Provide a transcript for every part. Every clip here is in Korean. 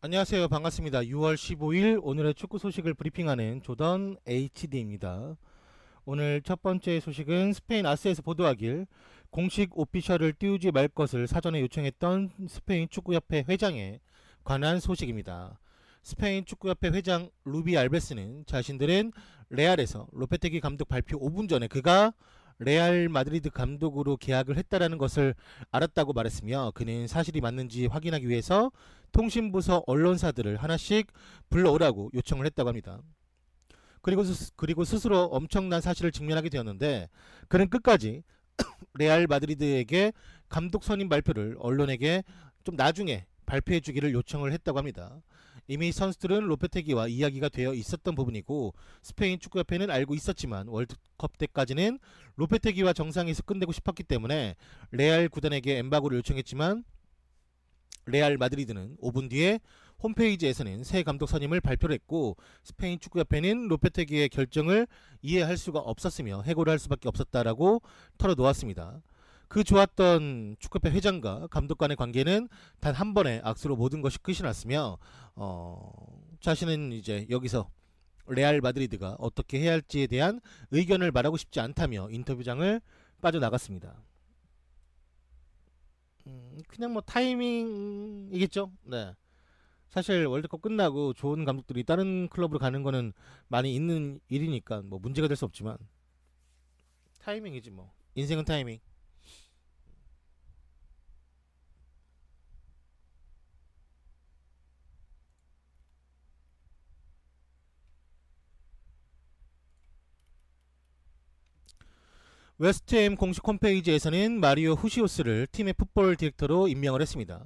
안녕하세요. 반갑습니다. 6월 15일 오늘의 축구 소식을 브리핑하는 조던 HD입니다. 오늘 첫 번째 소식은 스페인 아스에서 보도하길 공식 오피셜을 띄우지 말 것을 사전에 요청했던 스페인 축구협회 회장에 관한 소식입니다. 스페인 축구협회 회장 루비 알베스는 자신들은 레알에서 로페테기 감독 발표 5분 전에 그가 레알 마드리드 감독으로 계약을 했다라는 것을 알았다고 말했으며, 그는 사실이 맞는지 확인하기 위해서 통신부서 언론사들을 하나씩 불러오라고 요청을 했다고 합니다. 그리고 스스로 엄청난 사실을 직면하게 되었는데, 그는 끝까지 레알 마드리드에게 감독 선임 발표를 언론에게 좀 나중에 발표해 주기를 요청을 했다고 합니다. 이미 선수들은 로페테기와 이야기가 되어 있었던 부분이고, 스페인 축구협회는 알고 있었지만 월드컵 때까지는 로페테기와 정상에서 끝내고 싶었기 때문에 레알 구단에게 엠바고를 요청했지만, 레알 마드리드는 5분 뒤에 홈페이지에서는 새 감독 선임을 발표를 했고, 스페인 축구협회는 로페테기의 결정을 이해할 수가 없었으며 해고를 할 수밖에 없었다라고 털어놓았습니다. 그 좋았던 축구협회 회장과 감독 간의 관계는 단 한 번의 악수로 모든 것이 끝이 났으며, 자신은 이제 여기서 레알 마드리드가 어떻게 해야 할지에 대한 의견을 말하고 싶지 않다며 인터뷰장을 빠져나갔습니다. 그냥 뭐 타이밍이겠죠. 네. 사실 월드컵 끝나고 좋은 감독들이 다른 클럽으로 가는 거는 많이 있는 일이니까 뭐 문제가 될 수 없지만, 타이밍이지 뭐. 인생은 타이밍. 웨스트햄 공식 홈페이지에서는 마리오 후시오스를 팀의 풋볼 디렉터로 임명을 했습니다.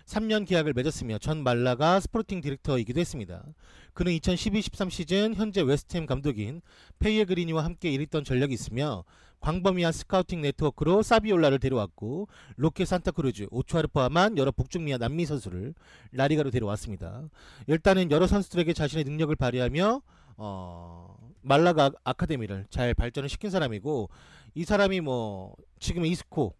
3년 계약을 맺었으며 전 말라가 스포팅 디렉터이기도 했습니다. 그는 2012-13 시즌 현재 웨스트햄 감독인 페이에그리니와 함께 일했던 전력이 있으며, 광범위한 스카우팅 네트워크로 사비올라를 데려왔고, 로케 산타크루즈, 오초아를 포함한 여러 북중미와 남미 선수를 라리가로 데려왔습니다. 일단은 여러 선수들에게 자신의 능력을 발휘하며 말라가 아카데미를 잘 발전을 시킨 사람이고, 이 사람이 뭐 지금 이스코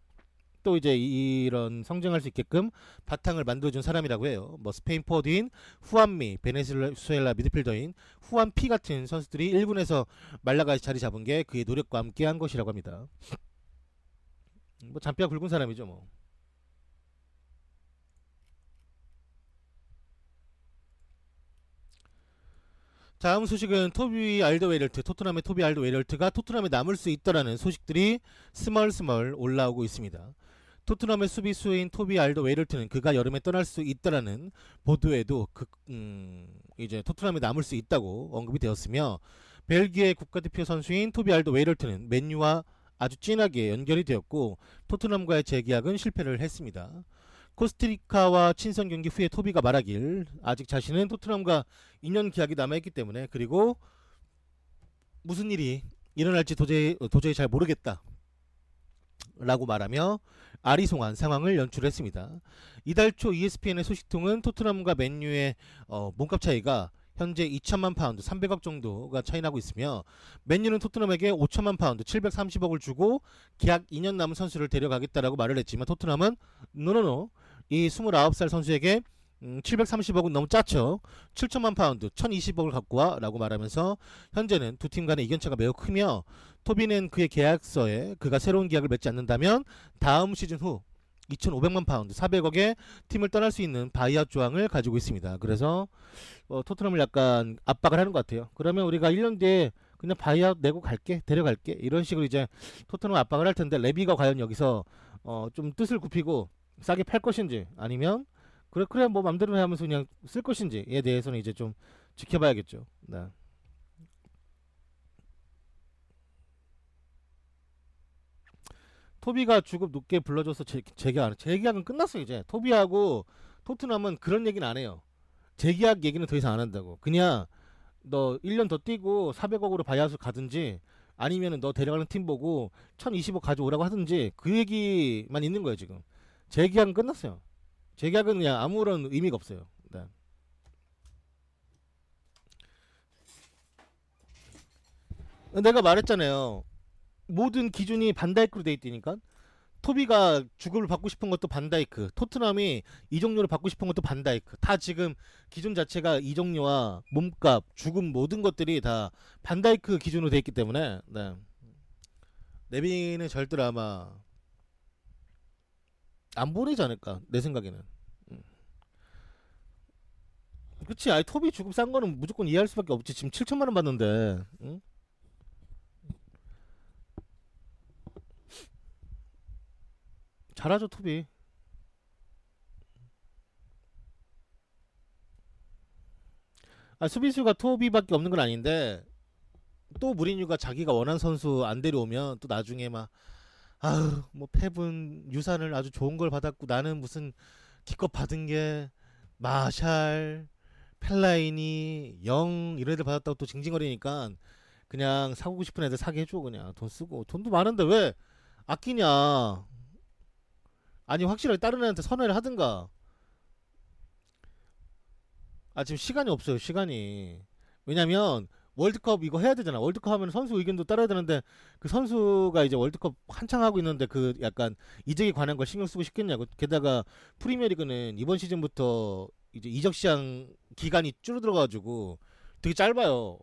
또 이제 이런 성장할 수 있게끔 바탕을 만들어준 사람이라고 해요. 뭐 스페인 포워드인 후안미, 베네수엘라 미드필더인 후안피 같은 선수들이 1군에서 말라가 자리 잡은 게 그의 노력과 함께한 것이라고 합니다. 뭐 잔뼈가 굵은 사람이죠 뭐. 다음 소식은 토비 알더웨이럴트, 토트넘의 토비 알더웨이럴트가 토트넘에 남을 수 있다라는 소식들이 스멀스멀 올라오고 있습니다. 토트넘의 수비수인 토비 알더웨이럴트는 그가 여름에 떠날 수 있다라는 보도에도 이제 토트넘에 남을 수 있다고 언급이 되었으며, 벨기에 국가대표 선수인 토비 알더웨이럴트는 맨유와 아주 진하게 연결이 되었고, 토트넘과의 재계약은 실패를 했습니다. 코스타리카와 친선 경기 후에 토비가 말하길 아직 자신은 토트넘과 2년 계약이 남아있기 때문에, 그리고 무슨 일이 일어날지 도저히 잘 모르겠다 라고 말하며 아리송한 상황을 연출했습니다. 이달 초 ESPN의 소식통은 토트넘과 맨유의 몸값 차이가 현재 2천만 파운드 300억 정도가 차이 나고 있으며, 맨유는 토트넘에게 5천만 파운드 730억을 주고 계약 2년 남은 선수를 데려가겠다라고 말을 했지만, 토트넘은 노노노, 이 29살 선수에게 730억은 너무 짜쳐, 7천만 파운드 1020억을 갖고 와 라고 말하면서 현재는 두 팀 간의 이견차가 매우 크며, 토비는 그의 계약서에 그가 새로운 계약을 맺지 않는다면 다음 시즌 후 2,500만 파운드 400억에 팀을 떠날 수 있는 바이아웃 조항을 가지고 있습니다. 그래서 토트넘을 약간 압박을 하는 것 같아요. 그러면 우리가 1년 뒤에 그냥 바이아웃 내고 갈게, 데려갈게, 이런 식으로 이제 토트넘 압박을 할 텐데, 레비가 과연 여기서 좀 뜻을 굽히고 싸게 팔 것인지, 아니면 그래 뭐 맘대로 해 하면서 그냥 쓸 것인지에 대해서는 이제 좀 지켜봐야겠죠. 네. 토비가 주급 높게 불러줘서 재계약은 끝났어 이제. 토비하고 토트넘은 그런 얘기는 안 해요. 재계약 얘기는 더 이상 안 한다고. 그냥 너 1년 더 뛰고 400억으로 바이아웃을 가든지, 아니면은 너 데려가는 팀 보고 1020억 가져오라고 하든지, 그 얘기만 있는 거예요 지금. 재계약은 끝났어요. 재계약은 그냥 아무런 의미가 없어요. 네. 내가 말했잖아요. 모든 기준이 반다이크로 돼 있다니까. 토비가 주급을 받고 싶은 것도 반다이크, 토트넘이 이적료를 받고 싶은 것도 반다이크. 다 지금 기준 자체가 이적료와 몸값, 주급 모든 것들이 다 반다이크 기준으로 돼 있기 때문에 네. 내비는 절대로 아마 안 보내지 않을까 내 생각에는. 그치. 아니 토비 주급 싼 거는 무조건 이해할 수밖에 없지. 지금 7천만 원 받는데. 응? 잘하죠 토비. 아, 수비수가 토비밖에 없는 건 아닌데 또 무리뉴가 자기가 원하는 선수 안 데려오면 또 나중에 막 아우 뭐 펩은 유산을 아주 좋은 걸 받았고 나는 무슨 기껏 받은 게 마샬 펠라인이 영 이런 애들 받았다고 또 징징거리니까 그냥 사고 싶은 애들 사게 해줘. 그냥 돈 쓰고 돈도 많은데 왜 아끼냐. 아니 확실하게 다른 애한테 선회를 하든가. 아 지금 시간이 없어요 시간이. 왜냐면 월드컵 이거 해야 되잖아. 월드컵 하면 선수 의견도 따라야 되는데 그 선수가 이제 월드컵 한창 하고 있는데 그 약간 이적에 관한 걸 신경 쓰고 싶겠냐고. 게다가 프리미어리그는 이번 시즌부터 이제 이적 시장 기간이 줄어들어가지고 되게 짧아요.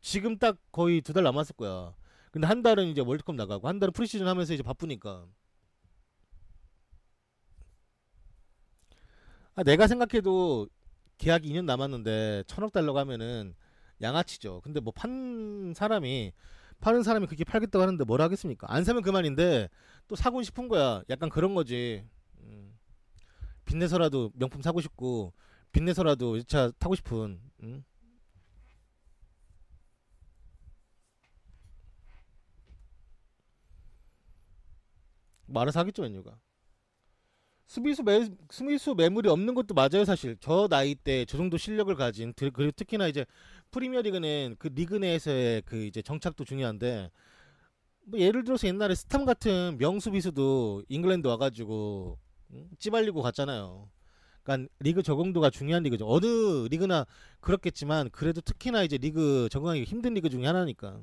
지금 딱 거의 2달 남았을 거야. 근데 한 달은 이제 월드컵 나가고 한 달은 프리시즌 하면서 이제 바쁘니까. 아, 내가 생각해도 계약이 2년 남았는데 1,000억 달러고 하면은 양아치죠. 근데 뭐 파는 사람이 그렇게 팔겠다고 하는데 뭘 하겠습니까? 안 사면 그만인데 또 사고 싶은 거야. 약간 그런 거지. 빚내서라도 명품 사고 싶고 빚내서라도 이 차 타고 싶은. 뭐 알아서 하겠죠 맨유가. 수비수 매물이 없는 것도 맞아요 사실. 저 나이 때 저 정도 실력을 가진 그리고 특히나 이제 프리미어리그는 그 리그 내에서의 그 이제 정착도 중요한데 뭐 예를 들어서 옛날에 스탐 같은 명수비수도 잉글랜드 와가지고 찌발리고 갔잖아요. 그러니까 리그 적응도가 중요한 리그죠. 어느 리그나 그렇겠지만 그래도 특히나 이제 리그 적응하기 힘든 리그 중에 하나니까.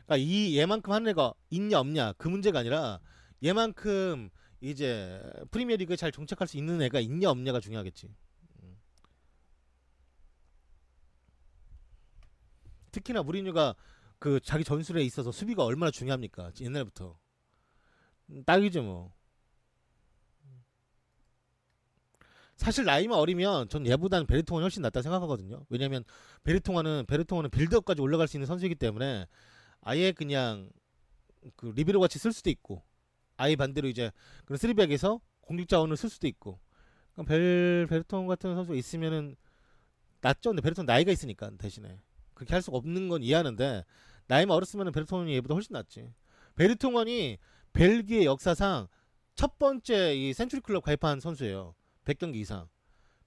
그러니까 이 얘만큼 하는 애가 있냐 없냐 그 문제가 아니라 얘만큼 이제 프리미어리그에 잘 정착할 수 있는 애가 있냐 없냐가 중요하겠지. 음. 특히나 무리뉴가 그 자기 전술에 있어서 수비가 얼마나 중요합니까? 옛날부터 딱이죠 뭐. 사실 나이만 어리면 전 얘보다는 베르통은 훨씬 낫다 생각하거든요. 왜냐면 베르통은은 빌드업까지 올라갈 수 있는 선수이기 때문에 아예 그냥 그 리베로 같이 쓸 수도 있고 아예 반대로 이제 그런 쓰리백에서 공격 자원을 쓸 수도 있고. 그럼 베르통 같은 선수가 있으면은 낫죠. 근데 베르통 나이가 있으니까 대신에 그렇게 할 수가 없는 건 이해하는데 나이만 어렸으면 베르통이 얘보다 훨씬 낫지. 베르통원이 벨기에 역사상 첫 번째 이 센츄리 클럽 가입한 선수예요. 100경기 이상.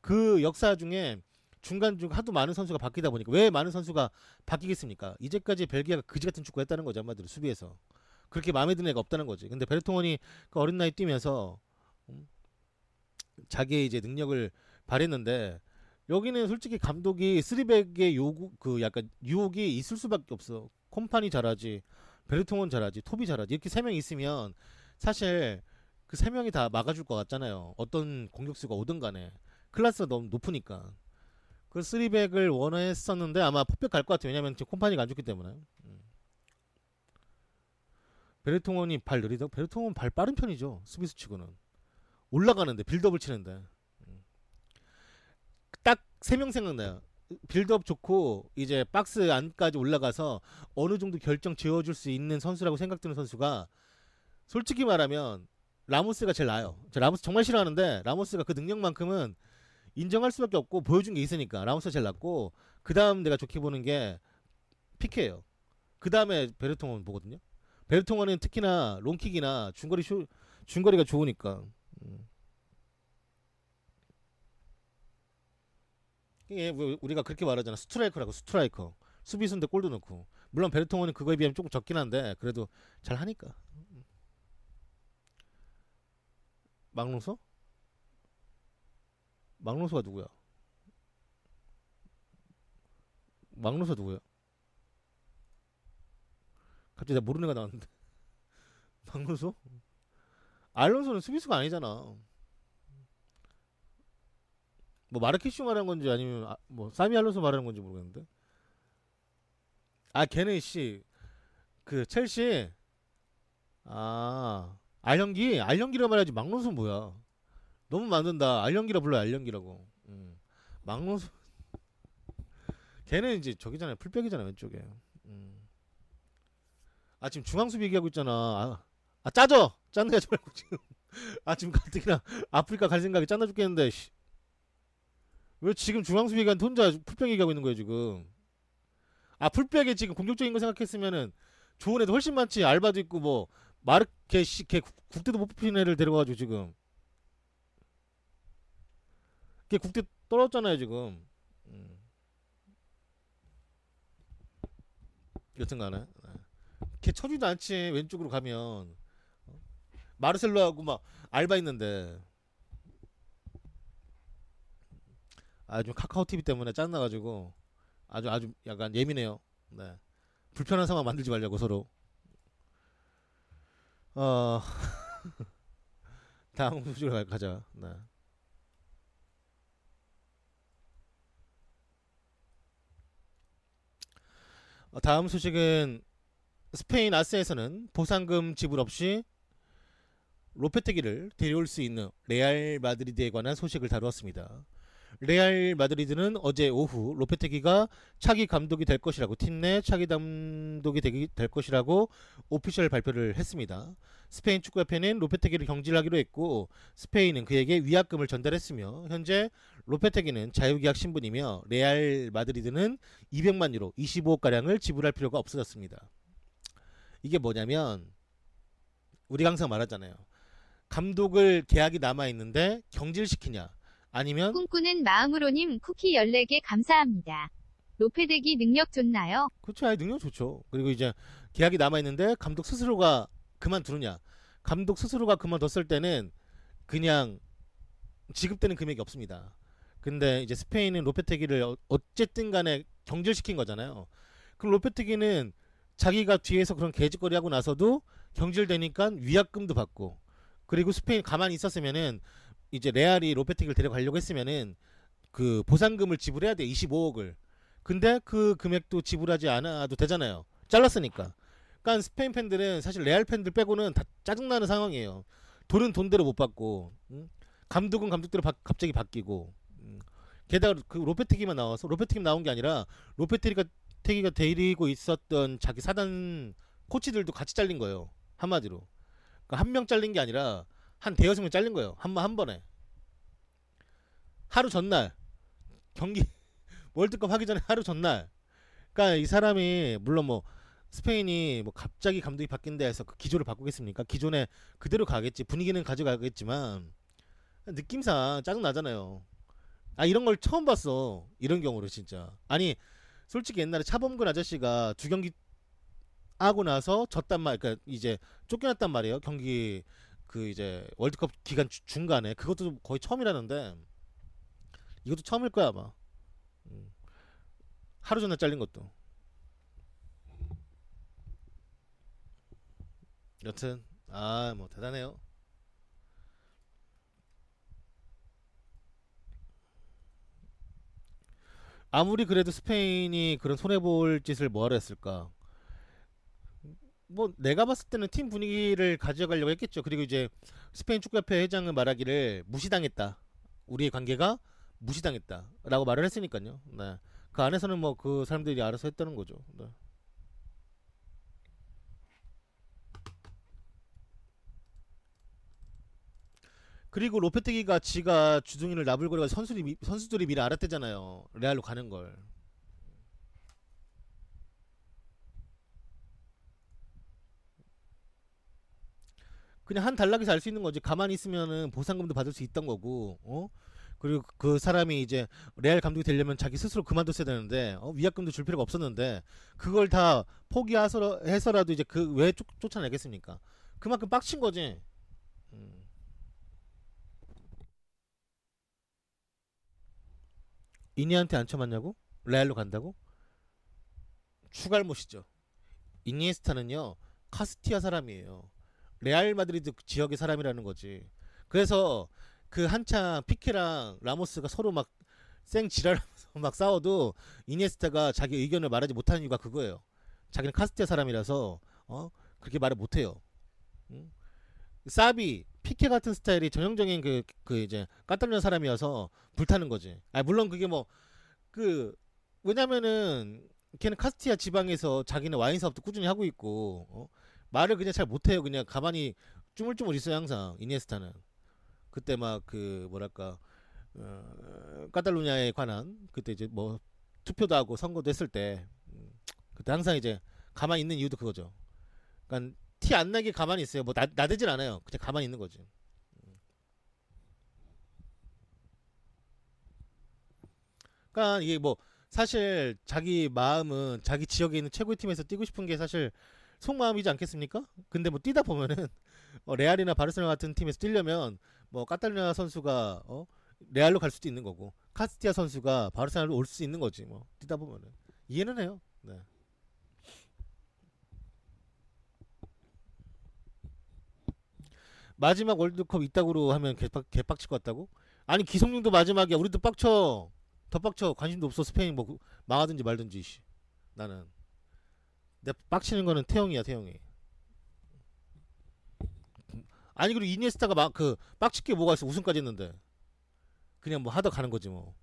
그 역사 중에 중간 하도 많은 선수가 바뀌다 보니까 왜 많은 선수가 바뀌겠습니까? 이제까지 벨기에가 그지 같은 축구 했다는 거죠. 한마디로 수비에서. 그렇게 마음에 드는 애가 없다는 거지. 근데 베르통원이 그 어린 나이 뛰면서 음, 자기의 이제 능력을 발했는데 여기는 솔직히 감독이 쓰리백의 요구 그 약간 유혹이 있을 수밖에 없어. 콤파니 잘하지, 베르통원 잘하지, 토비 잘하지. 이렇게 세 명 있으면 사실 그 세 명이 다 막아줄 것 같잖아요. 어떤 공격수가 오든 간에 클래스가 너무 높으니까. 그 쓰리백을 원했었는데 아마 폭백 갈 것 같아요. 왜냐면 지금 콤파니가 안 좋기 때문에. 베르통원이 발 느리다. 베르통원 발 빠른 편이죠. 수비수 치고는 올라가는데 빌드업을 치는데 딱 세 명 생각나요. 빌드업 좋고 이제 박스 안까지 올라가서 어느 정도 결정 지어줄 수 있는 선수라고 생각드는 선수가 솔직히 말하면 라모스가 제일 나아요. 저 라모스 정말 싫어하는데 라모스가 그 능력만큼은 인정할 수밖에 없고 보여준 게 있으니까 라모스가 제일 낫고 그 다음 내가 좋게 보는 게 피케예요. 그 다음에 베르통원 보거든요. 베르통원은 특히나 롱킥이나 중거리가 좋으니까. 음. 이게 우리가 그렇게 말하잖아. 스트라이커라고 스트라이커. 수비수인데 골도 넣고. 물론 베르통원은 그거에 비하면 조금 적긴 한데 그래도 잘 하니까. 막롱서? 막롱서가 누구야? 막롱서 누구야? 갑자기 내가 모르는 애가 나왔는데. 알론소? 알론소는 수비수가 아니잖아. 뭐 마르케슈 말하는 건지 아니면 뭐 사미 알론소 말하는 건지 모르겠는데. 아 걔는 씨 그 첼시 알령기라 말하지 막론소 뭐야. 너무 만든다. 알령기라 불러 알령기라고. 막론소 걔는 이제 저기잖아요. 풀백이잖아 왼쪽에. 아 지금 중앙수비 얘기하고 있잖아. 짜져. 짠내 하지 말고 지금. 아 지금 가뜩이나 아프리카 갈 생각이 짠나 죽겠는데. 씨. 왜 지금 중앙수비가 혼자 풀백 얘기하고 있는 거야 지금. 아 풀백에 지금 공격적인 거 생각했으면은 좋은 애도 훨씬 많지. 알바도 있고 뭐 마르케 걔 국대도 못 뽑힌 애를 데려가지고 지금 걔 국대 떨어졌잖아요 지금. 여튼간에 걔 쳐지도 않지 왼쪽으로 가면. 마르셀로하고 막 알바 있는데. 아주 카카오 TV 때문에 짠나가지고 아주 약간 예민해요. 네. 불편한 상황 만들지 말자고 서로. 어 다음 소식으로 가자. 네. 다음 소식은 스페인 아스에서는 보상금 지불 없이 로페테기를 데려올 수 있는 레알 마드리드에 관한 소식을 다루었습니다. 레알 마드리드는 어제 오후 로페테기가 차기 감독이 될 것이라고 팀 내 차기 감독이 될 것이라고 오피셜 발표를 했습니다. 스페인 축구협회는 로페테기를 경질하기로 했고 스페인은 그에게 위약금을 전달했으며 현재 로페테기는 자유계약 신분이며 레알 마드리드는 200만 유로 25억가량을 지불할 필요가 없어졌습니다. 이게 뭐냐면 우리가 항상 말하잖아요. 감독을 계약이 남아있는데 경질시키냐 아니면 꿈꾸는 마음으로님 쿠키 14개 감사합니다. 로페데기 능력 좋나요? 그렇죠. 아예 능력 좋죠. 그리고 이제 계약이 남아있는데 감독 스스로가 그만두느냐. 감독 스스로가 그만뒀을 때는 그냥 지급되는 금액이 없습니다. 근데 이제 스페인은 로페테기를 어쨌든 간에 경질시킨 거잖아요. 그럼 로페테기는 자기가 뒤에서 그런 개짓거리 하고 나서도 경질되니까 위약금도 받고, 그리고 스페인 가만히 있었으면은 이제 레알이 로페테기를 데려가려고 했으면은 그 보상금을 지불해야 돼. 25억을. 근데 그 금액도 지불하지 않아도 되잖아요. 잘랐으니까. 그러니까 스페인 팬들은 사실 레알 팬들 빼고는 다 짜증나는 상황이에요. 돈은 돈대로 못 받고, 감독은 감독대로 갑자기 바뀌고, 게다가 그 로페테기만 나와서 로페테기 나온 게 아니라 로페테기가 데리고 있었던 자기 사단 코치들도 같이 잘린 거예요. 한마디로. 그러니까 한 명 잘린 게 아니라 한 대여섯 명 잘린 거예요. 한 번에. 하루 전날 경기 월드컵 하기 전에 하루 전날. 그러니까 이 사람이 물론 뭐 스페인이 뭐 갑자기 감독이 바뀐다 해서 그 기조를 바꾸겠습니까? 기존에 그대로 가겠지. 분위기는 가져가겠지만 느낌상 짜증 나잖아요. 아 이런 걸 처음 봤어. 이런 경우를 진짜. 아니 솔직히 옛날에 차범근 아저씨가 두 경기 하고 나서 졌단 말, 그러니까 이제 쫓겨났단 말이에요. 경기 그 이제 월드컵 기간 중간에 그것도 거의 처음이라는데 이것도 처음일 거야 아마. 음. 하루 전에 잘린 것도. 여튼 뭐 대단해요. 아무리 그래도 스페인이 그런 손해볼 짓을 뭐하러 했을까. 뭐 내가 봤을 때는 팀 분위기를 가져가려고 했겠죠. 그리고 이제 스페인 축구협회 회장은 말하기를 무시당했다. 우리의 관계가 무시당했다라고 말을 했으니까요. 네. 그 안에서는 뭐 그 사람들이 알아서 했다는 거죠. 네. 그리고 로페테기가 지가 주둥이를 나불거려가 선수들이 미리 알았대잖아요. 레알로 가는 걸. 그냥 한 단락에서 알 수 있는 거지. 가만히 있으면은 보상금도 받을 수 있던 거고, 그리고 그 사람이 이제 레알 감독이 되려면 자기 스스로 그만뒀어야 되는데, 위약금도 줄 필요가 없었는데, 그걸 다 포기해서라도 이제 그 왜 쫓아내겠습니까? 그만큼 빡친 거지. 음. 이니한테 안 쳐맞냐고? 레알로 간다고? 추갈못이죠. 이니에스타는요 카스티아 사람이에요. 레알 마드리드 지역의 사람이라는 거지. 그래서 그 한창 피케랑 라모스가 서로 막 쌩 지랄하면서 막 싸워도 이니에스타가 자기 의견을 말하지 못하는 이유가 그거예요. 자기는 카스티아 사람이라서 그렇게 말을 못해요. 응? 사비 피케 같은 스타일이 전형적인 그 이제 까탈루냐 사람이어서 불타는 거지. 아 물론 그게 뭐 그 왜냐면은 걔는 카스티아 지방에서 자기는 와인 사업도 꾸준히 하고 있고 말을 그냥 잘 못해요. 그냥 가만히 쭈물쭈물 있어요 항상 이니에스타는. 그때 막 그 뭐랄까 까탈루냐에 관한 그때 이제 뭐 투표도 하고 선거도 했을 때 그때 항상 이제 가만히 있는 이유도 그거죠. 그러니까 티 안 나게 가만히 있어요. 뭐 나대진 않아요. 그냥 가만히 있는 거지. 그러니까 이게 뭐 사실 자기 마음은 자기 지역에 있는 최고의 팀에서 뛰고 싶은 게 사실 속마음이지 않겠습니까? 근데 뭐 뛰다 보면은 레알이나 바르셀로나 같은 팀에서 뛰려면 뭐 카탈루냐 선수가 레알로 갈 수도 있는 거고 카스티아 선수가 바르셀로나로 올 수 있는 거지 뭐 뛰다 보면은 이해는 해요. 네. 마지막 월드컵 이따구로 하면 개빡칠 것 같다고? 아니 기성용도 마지막이야. 우리도 빡쳐. 더 빡쳐. 관심도 없어. 스페인 뭐 망하든지 말든지. 씨. 나는 내 빡치는 거는 태영이야 태영이. 아니 그리고 이니에스타가 막 그 빡칠 게 뭐가 있어. 우승까지 했는데 그냥 뭐 하다 가는 거지 뭐.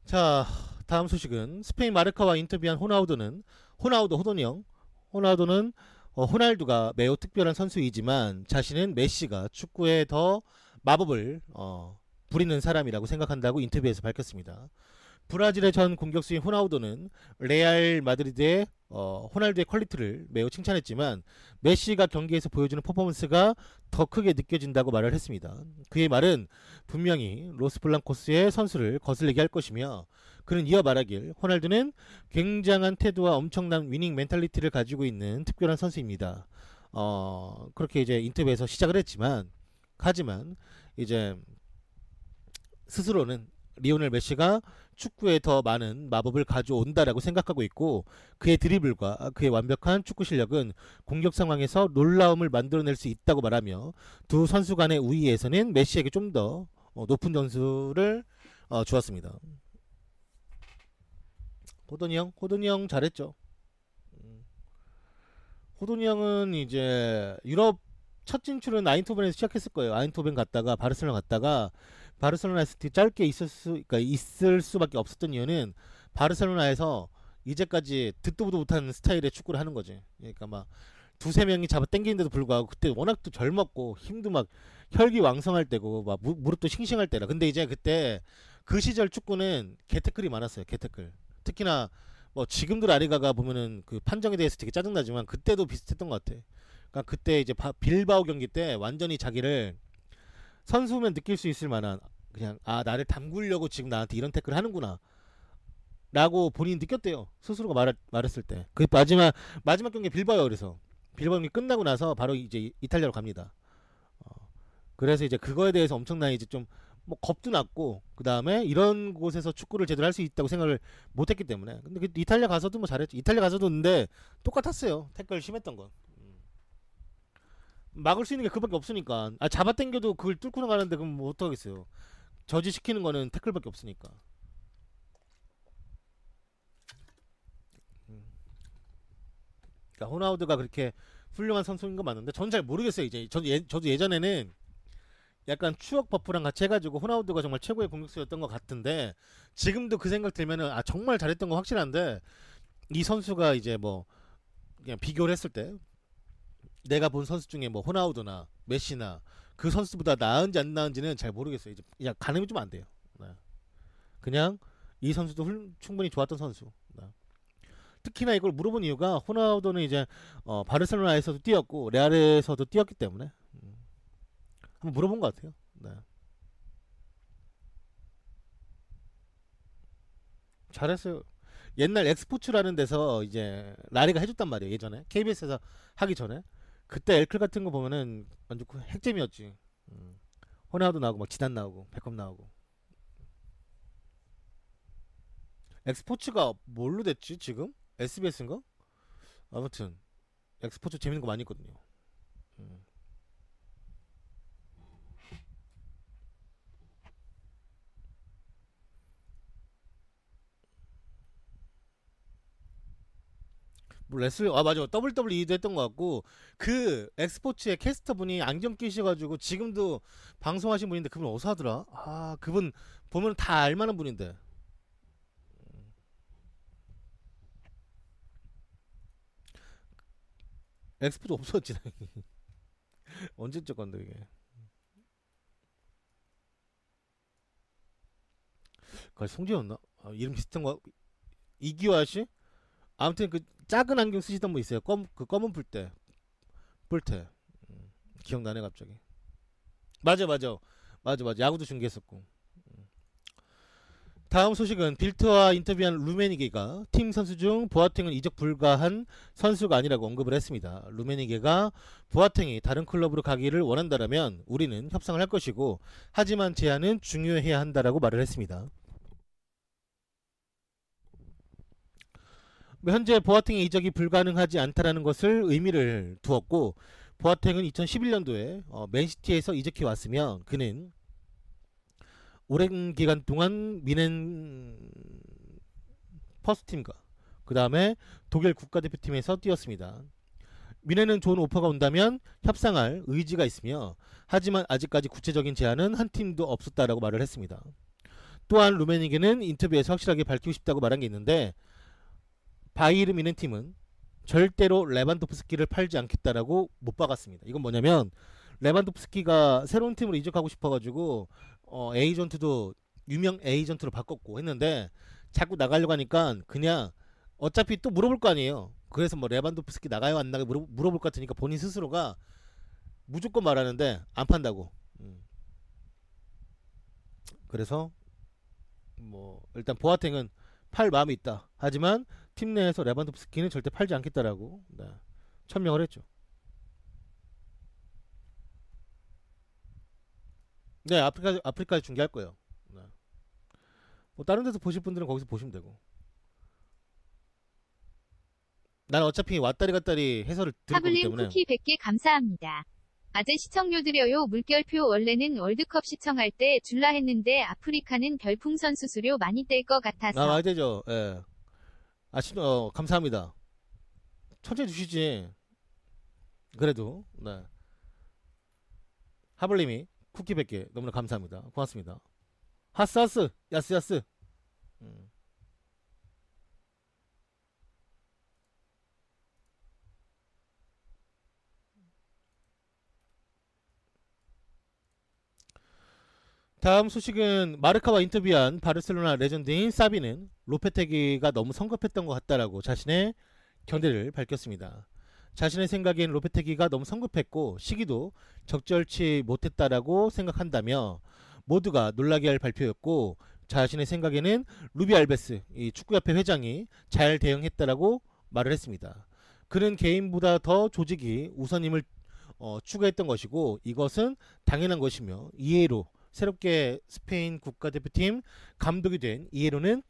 자 다음 소식은 스페인 마르카와 인터뷰한 호나우도는 호날두가 매우 특별한 선수이지만 자신은 메시가 축구에 더 마법을 부리는 사람이라고 생각한다고 인터뷰에서 밝혔습니다. 브라질의 전 공격수인 호나우도는 레알 마드리드의 호날두의 퀄리티를 매우 칭찬했지만 메시가 경기에서 보여주는 퍼포먼스가 더 크게 느껴진다고 말을 했습니다. 그의 말은 분명히 로스블랑코스의 선수를 거슬리게 할 것이며 그는 이어 말하길 호날두는 굉장한 태도와 엄청난 위닝 멘탈리티를 가지고 있는 특별한 선수입니다. 그렇게 이제 인터뷰에서 시작을 했지만 하지만 이제 스스로는 리오넬 메시가 축구에 더 많은 마법을 가져온다라고 생각하고 있고 그의 드리블과 그의 완벽한 축구 실력은 공격 상황에서 놀라움을 만들어낼 수 있다고 말하며 두 선수 간의 우위에서는 메시에게 좀 더 높은 점수를 주었습니다. 호돈이 형 잘했죠. 호돈이 형은 이제 유럽 첫 진출은 아인토벤에서 시작했을 거예요. 아인토벤 갔다가 바르셀로나 갔다가 바르셀로나에서 되게 짧게 그러니까 있을 수밖에 없었던 이유는 바르셀로나에서 이제까지 듣도 보도 못한 스타일의 축구를 하는 거지. 그러니까 막 두세 명이 잡아 당기는데도 불구하고 그때 워낙 또 젊었고 힘도 막 혈기왕성할 때고 막 무릎도 싱싱할 때라. 근데 이제 그때 그 시절 축구는 개태클이 많았어요. 개태클. 특히나 뭐 지금도 라리가가 보면은 그 판정에 대해서 되게 짜증나지만 그때도 비슷했던 것 같아. 그러니까 그때 이제 빌바오 경기 때 완전히 자기를 선수면 느낄 수 있을 만한 그냥 나를 담그려고 지금 나한테 이런 태클을 하는구나 라고 본인이 느꼈대요. 스스로가 말했을 때. 그 마지막 경기 빌바오 그래서 빌바오 경기 끝나고 나서 바로 이제 이탈리아로 갑니다. 그래서 이제 그거에 대해서 엄청나게 이제 좀 뭐 겁도 났고 그 다음에 이런 곳에서 축구를 제대로 할 수 있다고 생각을 못했기 때문에. 근데 그 이탈리아 가서도 뭐 잘했죠. 이탈리아 가서도 근데 똑같았어요. 태클 심했던 건. 막을 수 있는 게 그밖에 없으니까. 잡아당겨도 그걸 뚫고 나가는데 그럼 뭐 어떡하겠어요. 저지시키는 거는 태클밖에 없으니까. 그러니까 호나우드가 그렇게 훌륭한 선수인 건 맞는데 전 잘 모르겠어요. 이제 저도 예전에는 약간 추억 버프랑 같이 해가지고 호나우드가 정말 최고의 공격수였던 것 같은데 지금도 그 생각 들면은 정말 잘했던 거 확실한데 이 선수가 이제 뭐 그냥 비교를 했을 때 내가 본 선수 중에 뭐 호나우두나 메시나 그 선수보다 나은지 안 나은지는 잘 모르겠어요. 이제 그냥 가늠이 좀 안 돼요. 네. 그냥 이 선수도 충분히 좋았던 선수. 네. 특히나 이걸 물어본 이유가 호나우두는 이제 바르셀로나에서도 뛰었고 레알에서도 뛰었기 때문에 한번 물어본 것 같아요. 네. 잘했어요. 옛날 엑스포츠라는 데서 이제 라리가 해줬단 말이에요. 예전에 KBS에서 하기 전에 그때 엘클 같은 거 보면은 완전 핵잼이었지. 호나우도 나오고 막 지단 나오고 백컴 나오고. 엑스포츠가 뭘로 됐지 지금? SBS인가? 아무튼 엑스포츠 재밌는 거 많이 있거든요. 음. 뭐 레슬 아 맞아 WWE도 했던 것 같고 그 엑스포츠의 캐스터 분이 안경 끼셔가지고 지금도 방송하신 분인데 그분 어디서 하더라? 아 그분 보면 다 알만한 분인데 엑스포츠 없었지 언제적 건데 이게 그 송지였나? 아, 이름 비슷한 거 이기화 씨? 아무튼 그 작은 안경 쓰시던 분 있어요. 그 검은 뿔테 기억나네 갑자기. 맞아 야구도 중계했었고. 다음 소식은 빌트와 인터뷰한 루메니게가 팀 선수 중 보아탱은 이적 불가한 선수가 아니라고 언급을 했습니다. 루메니게가 보아탱이 다른 클럽으로 가기를 원한다라면 우리는 협상을 할 것이고 하지만 제안은 중요해야 한다라고 말을 했습니다. 현재 보아탱의 이적이 불가능하지 않다라는 것을 의미를 두었고 보아탱은 2011년도에 맨시티에서 이적해 왔으며 그는 오랜 기간 동안 미넨 퍼스트팀과 그 다음에 독일 국가대표팀에서 뛰었습니다. 미넨은 좋은 오퍼가 온다면 협상할 의지가 있으며 하지만 아직까지 구체적인 제안은 한 팀도 없었다라고 말을 했습니다. 또한 루메니게는 인터뷰에서 확실하게 밝히고 싶다고 말한 게 있는데 바이에른 미넨 팀은 절대로 레반도프스키를 팔지 않겠다라고 못 박았습니다. 이건 뭐냐면 레반도프스키가 새로운 팀으로 이적하고 싶어가지고 에이전트도 유명 에이전트로 바꿨고 했는데 자꾸 나가려고 하니까 그냥 어차피 또 물어볼 거 아니에요. 그래서 뭐 레반도프스키 나가요 안 나가요 물어볼 것 같으니까 본인 스스로가 무조건 말하는데 안 판다고. 그래서 뭐 일단 보아탱은 팔 마음이 있다. 하지만 팀 내에서 레반도프스키는 절대 팔지 않겠다라고 천명을 했죠. 네, 아프리카에 중계할 거예요. 네. 뭐 다른 데서 보실 분들은 거기서 보시면 되고. 난 어차피 왔다리 갔다리 해설을 들을 거기 타블린 때문에. 쿠키 100개 감사합니다. 아재 시청료 드려요. 물결표 원래는 월드컵 시청할 때 줄라 했는데 아프리카는 별풍선 수수료 많이 뗄 것 같아서. 아, 많이 되죠. 예. 감사합니다. 천천히 주시지. 그래도 네. 하블님이 쿠키 100개 너무나 감사합니다. 고맙습니다. 하스하스 야스야스. 음. 다음 소식은 마르카와 인터뷰한 바르셀로나 레전드인 사비는 로페테기가 너무 성급했던 것 같다라고 자신의 견해를 밝혔습니다. 자신의 생각엔 로페테기가 너무 성급했고 시기도 적절치 못했다라고 생각한다며 모두가 놀라게 할 발표였고 자신의 생각에는 루비 알베스 이 축구협회 회장이 잘 대응했다라고 말을 했습니다. 그는 개인보다 더 조직이 우선임을 추구했던 것이고 이것은 당연한 것이며 이해로 새롭게 스페인 국가대표팀 감독이 된 이해로는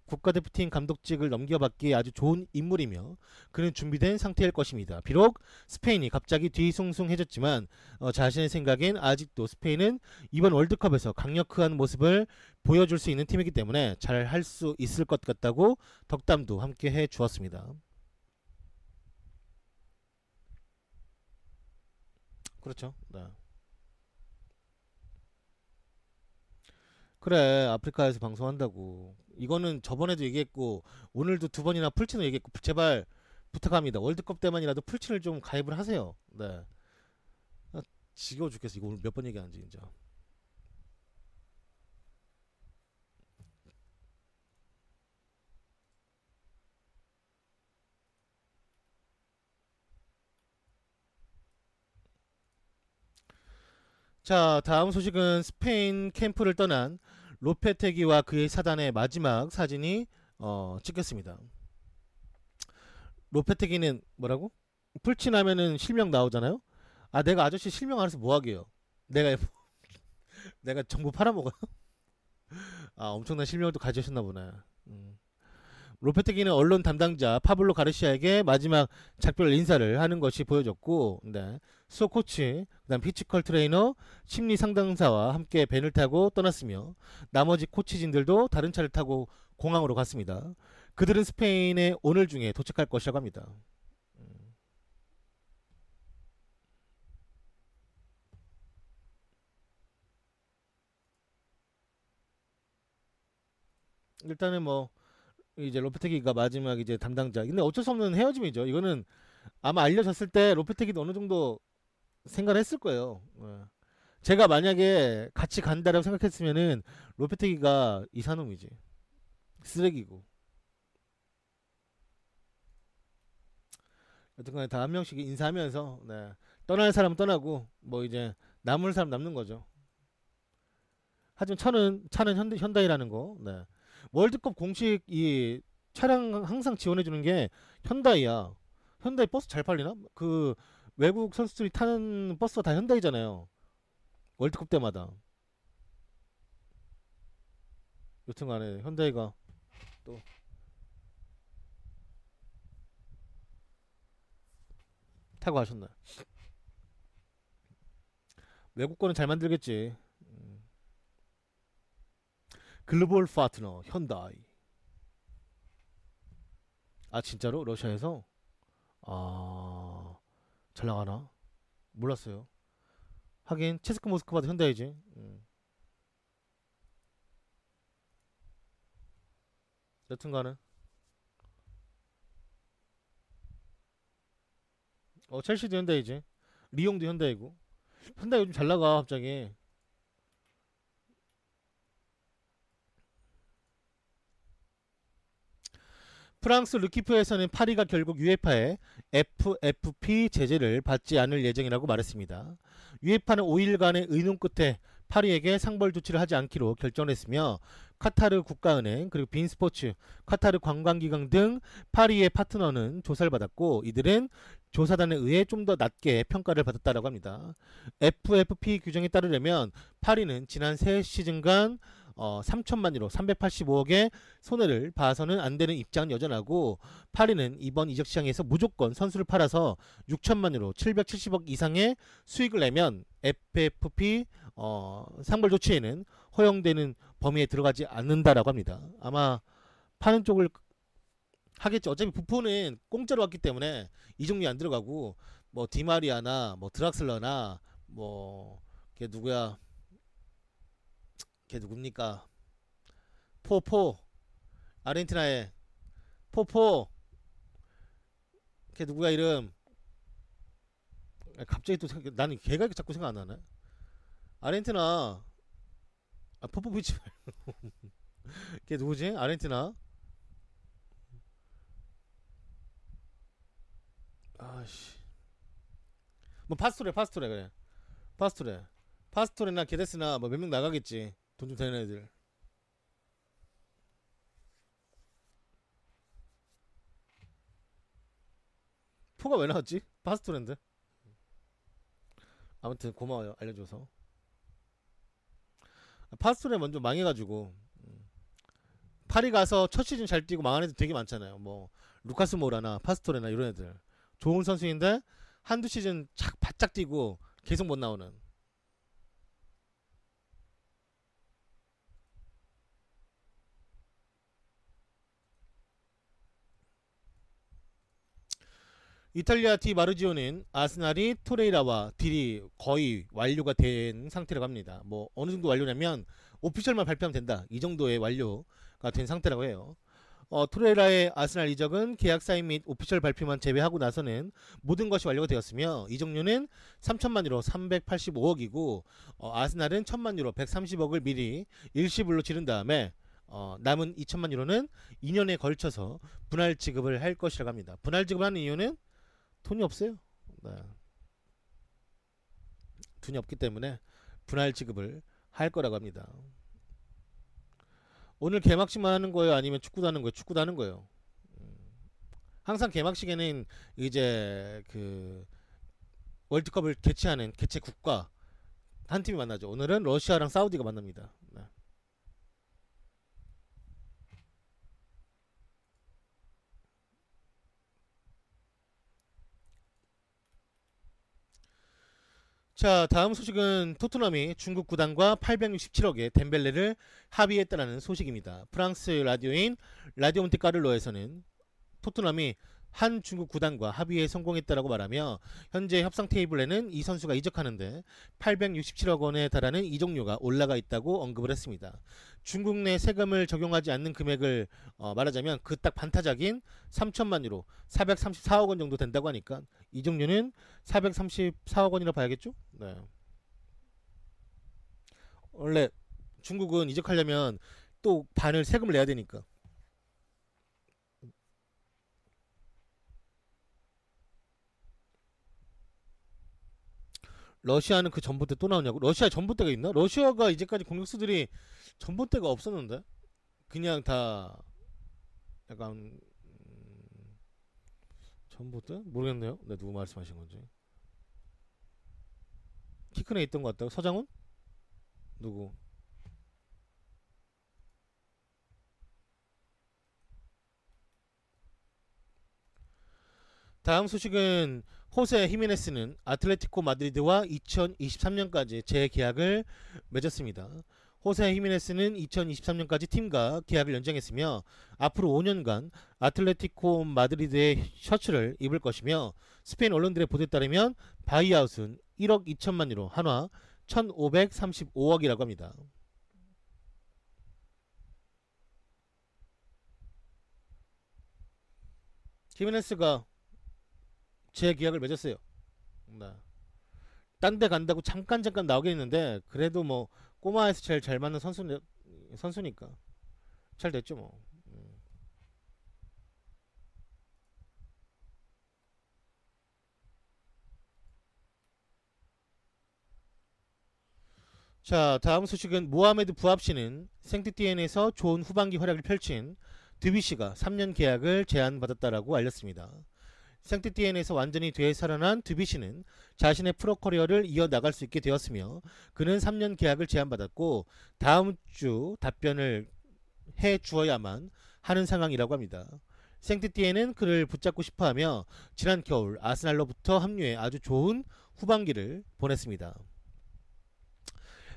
국가대표팀 감독직을 넘겨받기에 아주 좋은 인물이며 그는 준비된 상태일 것입니다. 비록 스페인이 갑자기 뒤숭숭해졌지만 자신의 생각엔 아직도 스페인은 이번 월드컵에서 강력한 모습을 보여줄 수 있는 팀이기 때문에 잘 할 수 있을 것 같다고 덕담도 함께 해 주었습니다. 그렇죠. 네. 그래 아프리카에서 방송한다고 이거는 저번에도 얘기했고 오늘도 두 번이나 풀친을 얘기했고 제발 부탁합니다. 월드컵 때만이라도 풀친을 좀 가입을 하세요. 네. 아, 지겨워 죽겠어. 이거 오늘 몇 번 얘기하는지 진짜. 자 다음 소식은 스페인 캠프를 떠난 로페테기와 그의 사단의 마지막 사진이 찍혔습니다. 로페테기는 뭐라고? 풀친하면은 실명 나오잖아요. 아 내가 아저씨 실명 알아서 뭐하게요. 내가 내가 정보 팔아먹어요. 아 엄청난 실명을 또 가지셨나 보네. 음. 로페테기는 언론 담당자 파블로 가르시아에게 마지막 작별 인사를 하는 것이 보여졌고, 네. 수호 코치, 그다음 피지컬 트레이너, 심리 상담사와 함께 밴을 타고 떠났으며 나머지 코치진들도 다른 차를 타고 공항으로 갔습니다. 그들은 스페인에 오늘 중에 도착할 것이라고 합니다. 일단은 뭐 이제 로페테기가 마지막 이제 담당자. 근데 어쩔 수 없는 헤어짐이죠. 이거는 아마 알려졌을 때 로페테기도 어느 정도 생각을 했을 거예요. 제가 만약에 같이 간다라고 생각했으면은 로페테기가 이산놈이지. 쓰레기고. 여튼간에 다 한 명씩 인사하면서 네. 떠날 사람은 떠나고 뭐 이제 남을 사람 남는 거죠. 하지만 차는 현다이라는 거. 네. 월드컵 공식 이 차량 항상 지원해 주는 게 현다이야. 현다이 버스 잘 팔리나? 그 외국 선수들이 타는 버스가 다 현다이잖아요. 월드컵 때마다. 여튼간에 현다이가 또 타고 가셨나요? 외국 거는 잘 만들겠지. 글로벌 파트너 현다이. 아 진짜로 러시아에서 아 잘 나가나? 몰랐어요. 하긴 체스크 모스크바도 현다이지. 여튼간에 첼시도 현다이지. 리옹도 현다이고. 현다이 요즘 잘 나가 갑자기. 프랑스 르키프에서는 파리가 결국 UEFA의 FFP 제재를 받지 않을 예정이라고 말했습니다. UEFA는 5일간의 의논 끝에 파리에게 상벌 조치를 하지 않기로 결정했으며 카타르 국가은행 그리고 빈스포츠, 카타르 관광기관 등 파리의 파트너는 조사를 받았고 이들은 조사단에 의해 좀 더 낮게 평가를 받았다고 합니다. FFP 규정에 따르려면 파리는 지난 세 시즌간 3천만 유로 385억의 손해를 봐서는 안 되는 입장은 여전하고 파리는 이번 이적 시장에서 무조건 선수를 팔아서 6천만 유로 770억 이상의 수익을 내면 FFP 상벌 조치에는 허용되는 범위에 들어가지 않는다라고 합니다. 아마 파는 쪽을 하겠죠. 어차피 부포는 공짜로 왔기 때문에 이 종류 안 들어가고 뭐 디마리아나 뭐 드락슬러나 뭐 걔 누구야? 걔 누굽니까? 포포 아르헨티나의 포포 걔 누구야 이름? 갑자기 또 나는 걔가 자꾸 생각 안 나네. 아르헨티나 포포비치 걔 누구지? 아르헨티나 아씨 뭐 파스토레 그래 파스토레나 게데스나 뭐 몇 명 나가겠지. 돈 좀 되는 애들. 포가 왜 나왔지? 파스토레인데. 아무튼 고마워요 알려줘서. 파스토레 먼저 망해가지고 파리 가서 첫 시즌 잘 뛰고 망한 애들 되게 많잖아요. 뭐 루카스 모라나 파스토레나 이런 애들 좋은 선수인데 한두 시즌 착 바짝 뛰고 계속 못 나오는. 이탈리아 디 마르지오는 아스날이 토레이라와 딜이 거의 완료가 된 상태라고 합니다. 뭐 어느 정도 완료냐면 오피셜만 발표하면 된다. 이 정도의 완료가 된 상태라고 해요. 토레이라의 아스날 이적은 계약 사인 및 오피셜 발표만 제외하고 나서는 모든 것이 완료가 되었으며 이적료는 3천만 유로 385억이고 아스날은 1천만 유로 130억을 미리 일시불로 지른 다음에 남은 2천만 유로는 2년에 걸쳐서 분할 지급을 할 것이라고 합니다. 분할 지급을 하는 이유는 돈이 없어요. 네. 돈이 없기 때문에 분할 지급을 할 거라고 합니다. 오늘 개막식만 하는 거예요? 아니면 축구도 하는 거예요? 축구도 하는 거예요. 항상 개막식에는 이제 그 월드컵을 개최하는 개최국가 한 팀이 만나죠. 오늘은 러시아랑 사우디가 만납니다. 네. 자, 다음 소식은 토트넘이 중국 구단과 867억의 덴벨레를 합의했다는 소식입니다. 프랑스 라디오인 라디오 몬테카를로에서는 토트넘이 한 중국 구단과 합의에 성공했다라고 말하며 현재 협상 테이블에는 이 선수가 이적하는데 867억 원에 달하는 이적료가 올라가 있다고 언급을 했습니다. 중국 내 세금을 적용하지 않는 금액을 말하자면 그 딱 반타작인 3천만 유로 434억 원 정도 된다고 하니까 이적료는 434억 원이라 봐야겠죠? 네. 원래 중국은 이적하려면 또 반을 세금을 내야 되니까. 러시아는 그 전봇대 또 나오냐고? 러시아 전봇대가 있나? 러시아가 이제까지 공격수들이 전봇대가 없었는데 그냥 다 약간 전봇대? 모르겠네요. 네, 누구 말씀하신 건지. 키 큰 애 있던 것 같다고? 서장훈? 누구? 다음 소식은 호세 히메네스는 아틀레티코 마드리드와 2023년까지 재계약을 맺었습니다. 호세 히메네스는 2023년까지 팀과 계약을 연장했으며 앞으로 5년간 아틀레티코 마드리드의 셔츠를 입을 것이며 스페인 언론들의 보도에 따르면 바이아웃은 1억 2천만 유로 한화 1535억이라고 합니다. 히메네스가 재계약을 맺었어요. 네. 딴 데 간다고 잠깐 나오긴 했는데 그래도 뭐 꼬마에서 제일 잘 맞는 선수니까 잘 됐죠 뭐. 자, 다음 소식은 모하메드 부합시는 생트티엔에서 좋은 후반기 활약을 펼친 드뷔시가 3년 계약을 제안받았다라고 알렸습니다. 생트티엔에서 완전히 되살아난 드뷔시는 자신의 프로 커리어를 이어나갈 수 있게 되었으며 그는 3년 계약을 제안받았고 다음 주 답변을 해 주어야만 하는 상황이라고 합니다. 생트티엔은 그를 붙잡고 싶어하며 지난 겨울 아스날로부터 합류해 아주 좋은 후반기를 보냈습니다.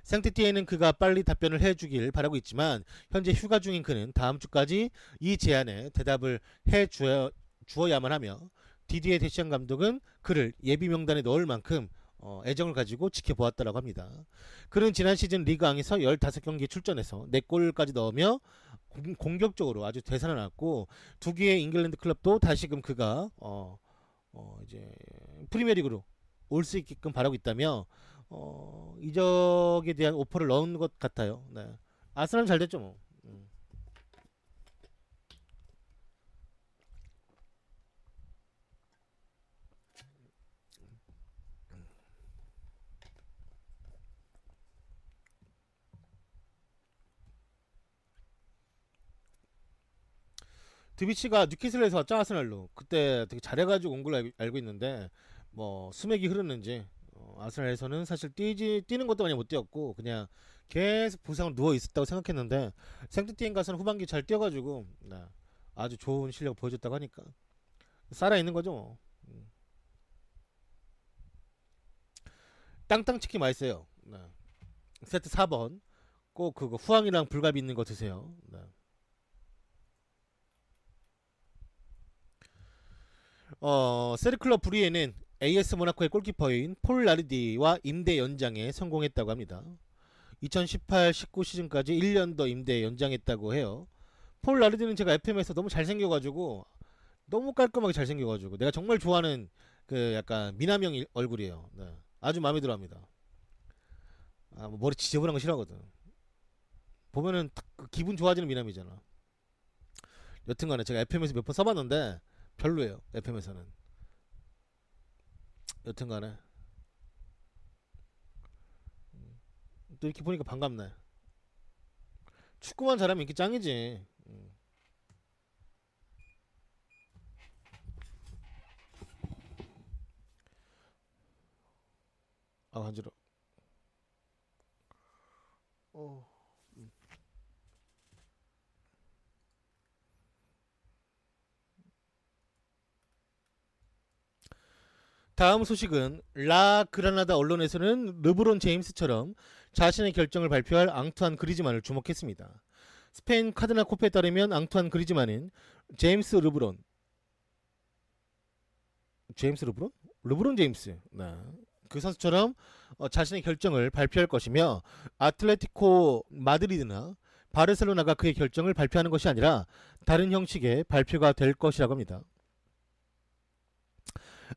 생트티엔은 그가 빨리 답변을 해주길 바라고 있지만 현재 휴가 중인 그는 다음 주까지 이 제안에 대답을 해 주어야만 하며 디디에 데시안 감독은 그를 예비 명단에 넣을 만큼 애정을 가지고 지켜보았다라고 합니다. 그는 지난 시즌 리그왕에서 15경기에 출전해서 4골까지 넣으며 공격적으로 아주 되살아났고 두 개의 잉글랜드 클럽도 다시금 그가 이제 프리미어리그로 올 수 있게끔 바라고 있다며 이적에 대한 오퍼를 넣은 것 같아요. 네. 아스날은 잘 됐죠 뭐. 드비치가 뉴캐슬에서 왔죠 아스날로. 그때 되게 잘해가지고 온 걸로 알고 있는데 뭐 수맥이 흐르는지 아스날에서는 사실 뛰는 것도 많이 못 뛰었고 그냥 계속 부상으로 누워 있었다고 생각했는데 생트티엔 가서는 후반기 잘 뛰어가지고 네, 아주 좋은 실력 보여줬다고 하니까 살아 있는 거죠 뭐. 땅땅 치킨 맛있어요. 네. 세트 4번 꼭 그거 후황이랑 불갈비 있는 거 드세요. 네. 세르클럽 브리에는 AS 모나코의 골키퍼인 폴 라르디와 임대 연장에 성공했다고 합니다. 2018-19 시즌까지 1년 더 임대 연장했다고 해요. 폴 라르디는 제가 FM에서 너무 잘생겨가지고 너무 깔끔하게 잘생겨가지고 내가 정말 좋아하는 그 약간 미남형 얼굴이에요. 네. 아주 마음에 들어합니다. 뭐 머리 지저분한 거 싫어하거든. 보면은 딱 기분 좋아지는 미남이잖아. 여튼간에 제가 FM에서 몇 번 써봤는데 별로예요. FM에서는. 여튼간에 또 이렇게 보니까 반갑네. 축구만 잘하면 인기 짱이지. 아 간지러. 어. 다음 소식은 라 그라나다 언론에서는 르브론 제임스처럼 자신의 결정을 발표할 앙투안 그리즈만을 주목했습니다. 스페인 카드나 코페에 따르면 앙투안 그리즈만은 제임스 르브론? 르브론 제임스. 네. 그 선수처럼 자신의 결정을 발표할 것이며 아틀레티코 마드리드나 바르셀로나가 그의 결정을 발표하는 것이 아니라 다른 형식의 발표가 될 것이라고 합니다.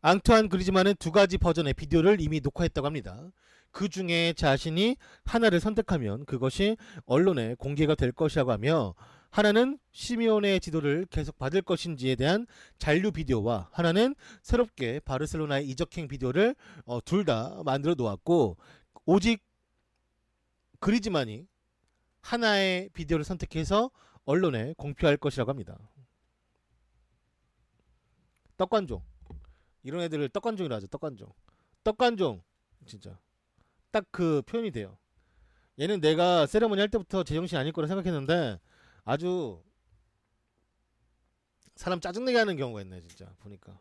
앙투안 그리즈만은 두 가지 버전의 비디오를 이미 녹화했다고 합니다. 그 중에 자신이 하나를 선택하면 그것이 언론에 공개가 될 것이라고 하며 하나는 시미오네의 지도를 계속 받을 것인지에 대한 잔류 비디오와 하나는 새롭게 바르셀로나의 이적행 비디오를 둘 다 만들어 놓았고 오직 그리즈만이 하나의 비디오를 선택해서 언론에 공표할 것이라고 합니다. 떡관종. 이런 애들을 떡관종이라 하죠. 떡관종. 떡관종. 진짜. 딱 그 표현이 돼요. 얘는 내가 세레머니 할 때부터 제정신이 아닐 거라 생각했는데 아주 사람 짜증내게 하는 경우가 있네 진짜 보니까.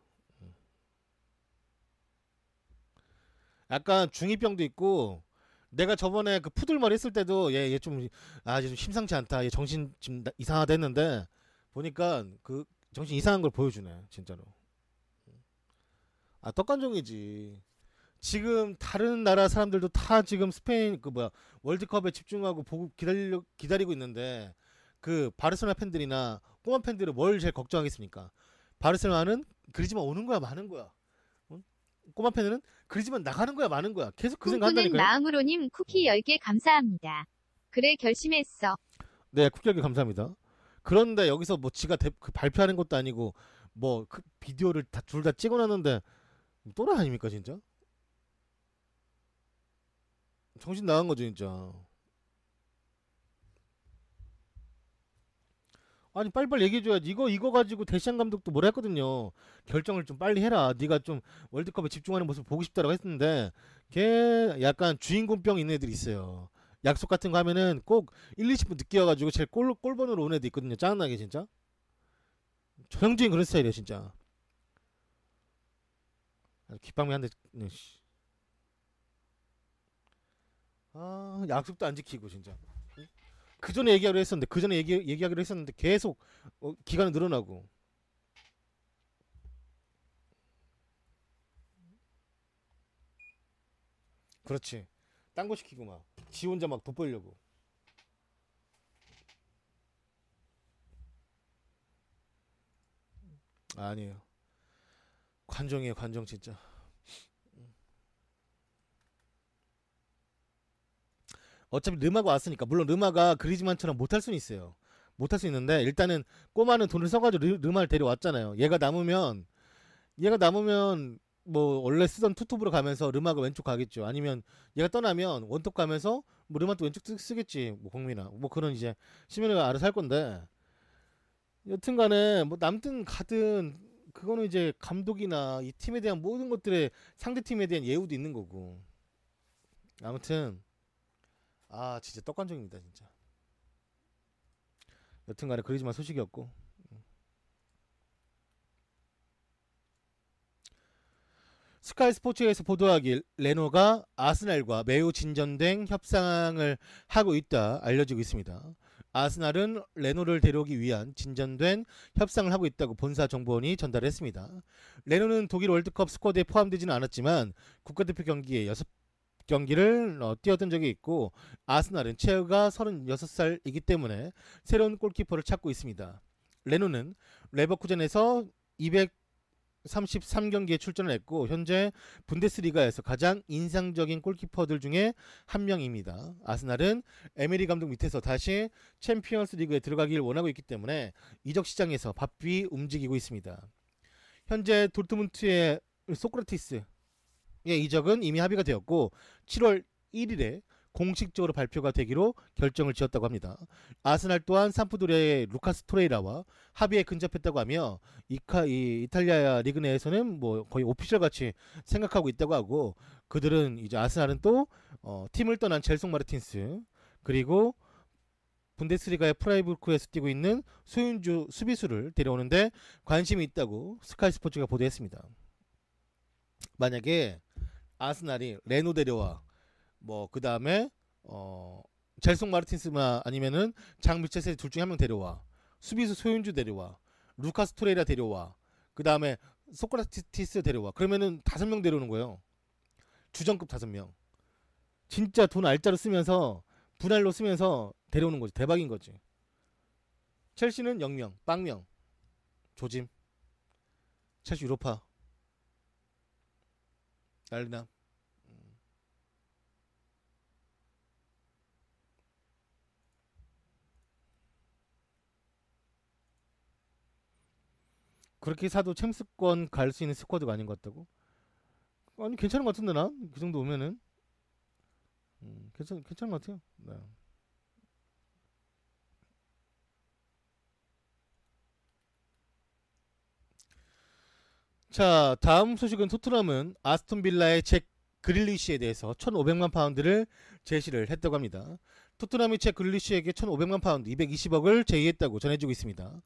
약간 중2병도 있고 내가 저번에 그 푸들머리 했을 때도 얘 좀 얘 좀 심상치 않다. 얘 정신 좀 이상하다 했는데 보니까 그 정신 이상한 걸 보여주네 진짜로. 아 떡간종이지. 지금 다른 나라 사람들도 다 지금 스페인 그 뭐야 월드컵에 집중하고 보고 기다리고 있는데 그 바르셀로나 팬들이나 꼬마 팬들은 뭘 제일 걱정하겠습니까? 바르셀로나는 그리즈만 오는 거야 마는 거야. 응? 꼬마 팬들은 그리즈만 나가는 거야 마는 거야. 계속 그 꿈꾸는 생각한다니까요. 마음으로님 쿠키 10개 감사합니다. 그래 결심했어. 네 쿠키하게 감사합니다. 그런데 여기서 뭐 지가 그 발표하는 것도 아니고 뭐 그 비디오를 다 둘 다 찍어놨는데 또라 아닙니까 진짜? 정신 나간 거죠 진짜. 아니 빨리빨리 얘기해줘야지. 이거 가지고 데시안 감독도 뭐라 했거든요. 결정을 좀 빨리 해라. 네가 좀 월드컵에 집중하는 모습 보고 싶다라고 했는데 걔 약간 주인공병 있는 애들이 있어요. 약속 같은 거 하면은 꼭 1, 20분 늦게 와가지고 제일 꼴번으로 온 애도 있거든요. 짜증나게 진짜. 전형적인 그런 스타일이야 진짜. 귓방미 한 대. 아 약속도 안 지키고 진짜. 그 전에 얘기하기로 했었는데 그 전에 얘기하기로 했었는데 계속 기간은 늘어나고. 그렇지. 딴 거 시키고 막 지 혼자 막 돋보이려고. 아니에요. 관종이에요 관종 진짜. 어차피 르마가 왔으니까 물론 르마가 그리즈만처럼 못할 수는 있어요. 못할 수 있는데 일단은 꼬마는 돈을 써가지고 르마를 데려왔잖아요. 얘가 남으면 뭐 원래 쓰던 투톱으로 가면서 르마가 왼쪽 가겠죠. 아니면 얘가 떠나면 원톱 가면서 뭐 르마 또 왼쪽 쓰겠지. 뭐 공미나 뭐 그런 이제 시민이가 알아서 할 건데 여튼간에 뭐 남든 가든 그거는 이제 감독이나 이 팀에 대한 모든 것들에 상대 팀에 대한 예우도 있는 거고. 아무튼 아 진짜 떡관종입니다 진짜. 여튼간에 그리지만 소식이었고 스카이 스포츠에서 보도하길 레노가 아스날과 매우 진전된 협상을 하고 있다 알려지고 있습니다. 아스날은 레노를 데려오기 위한 진전된 협상을 하고 있다고 본사 정보원이 전달했습니다. 레노는 독일 월드컵 스쿼드에 포함되지는 않았지만 국가대표 경기에 6경기를 뛰었던 적이 있고 아스날은 최후가 36살이기 때문에 새로운 골키퍼를 찾고 있습니다. 레노는 레버쿠젠에서 233경기에 출전을 했고 현재 분데스리가에서 가장 인상적인 골키퍼들 중에 한 명입니다. 아스날은 에메리 감독 밑에서 다시 챔피언스 리그에 들어가길 원하고 있기 때문에 이적 시장에서 바삐 움직이고 있습니다. 현재 도르트문트의 소크라티스의 이적은 이미 합의가 되었고 7월 1일에 공식적으로 발표가 되기로 결정을 지었다고 합니다. 아스날 또한 삼프도리아의 루카스 토레이라와 합의에 근접했다고 하며 이 이탈리아 리그 내에서는 뭐 거의 오피셜 같이 생각하고 있다고 하고, 그들은 이제 아스날은 또 팀을 떠난 젤송 마르틴스, 그리고 분데스리가의 프라이부르크에서 뛰고 있는 소윤주 수비수를 데려오는데 관심이 있다고 스카이 스포츠가 보도했습니다. 만약에 아스날이 레노 데려와, 뭐 그 다음에 젤송 마르틴스나 아니면은 장 미체세 둘 중에 한 명 데려와, 수비수 소윤주 데려와, 루카스 토레이라 데려와, 그 다음에 소크라티스 데려와, 그러면은 5명 데려오는 거예요. 주전급 5명. 진짜 돈 알짜로 쓰면서 분할로 쓰면서 데려오는 거지. 대박인 거지. 첼시는 0명, 빵명, 조짐. 첼시 유로파 난리나. 그렇게 사도 챔스권 갈 수 있는 스쿼드가 아닌 것 같다고? 아니 괜찮은 것 같은데, 나 그 정도 오면은 괜찮은 것 같아요. 네. 자, 다음 소식은 토트넘은 아스톤 빌라의 잭 그릴리시에 대해서 1,500만 파운드를 제시를 했다고 합니다. 토트넘이 잭 그릴리시에게 1,500만 파운드 220억을 제의했다고 전해지고 있습니다.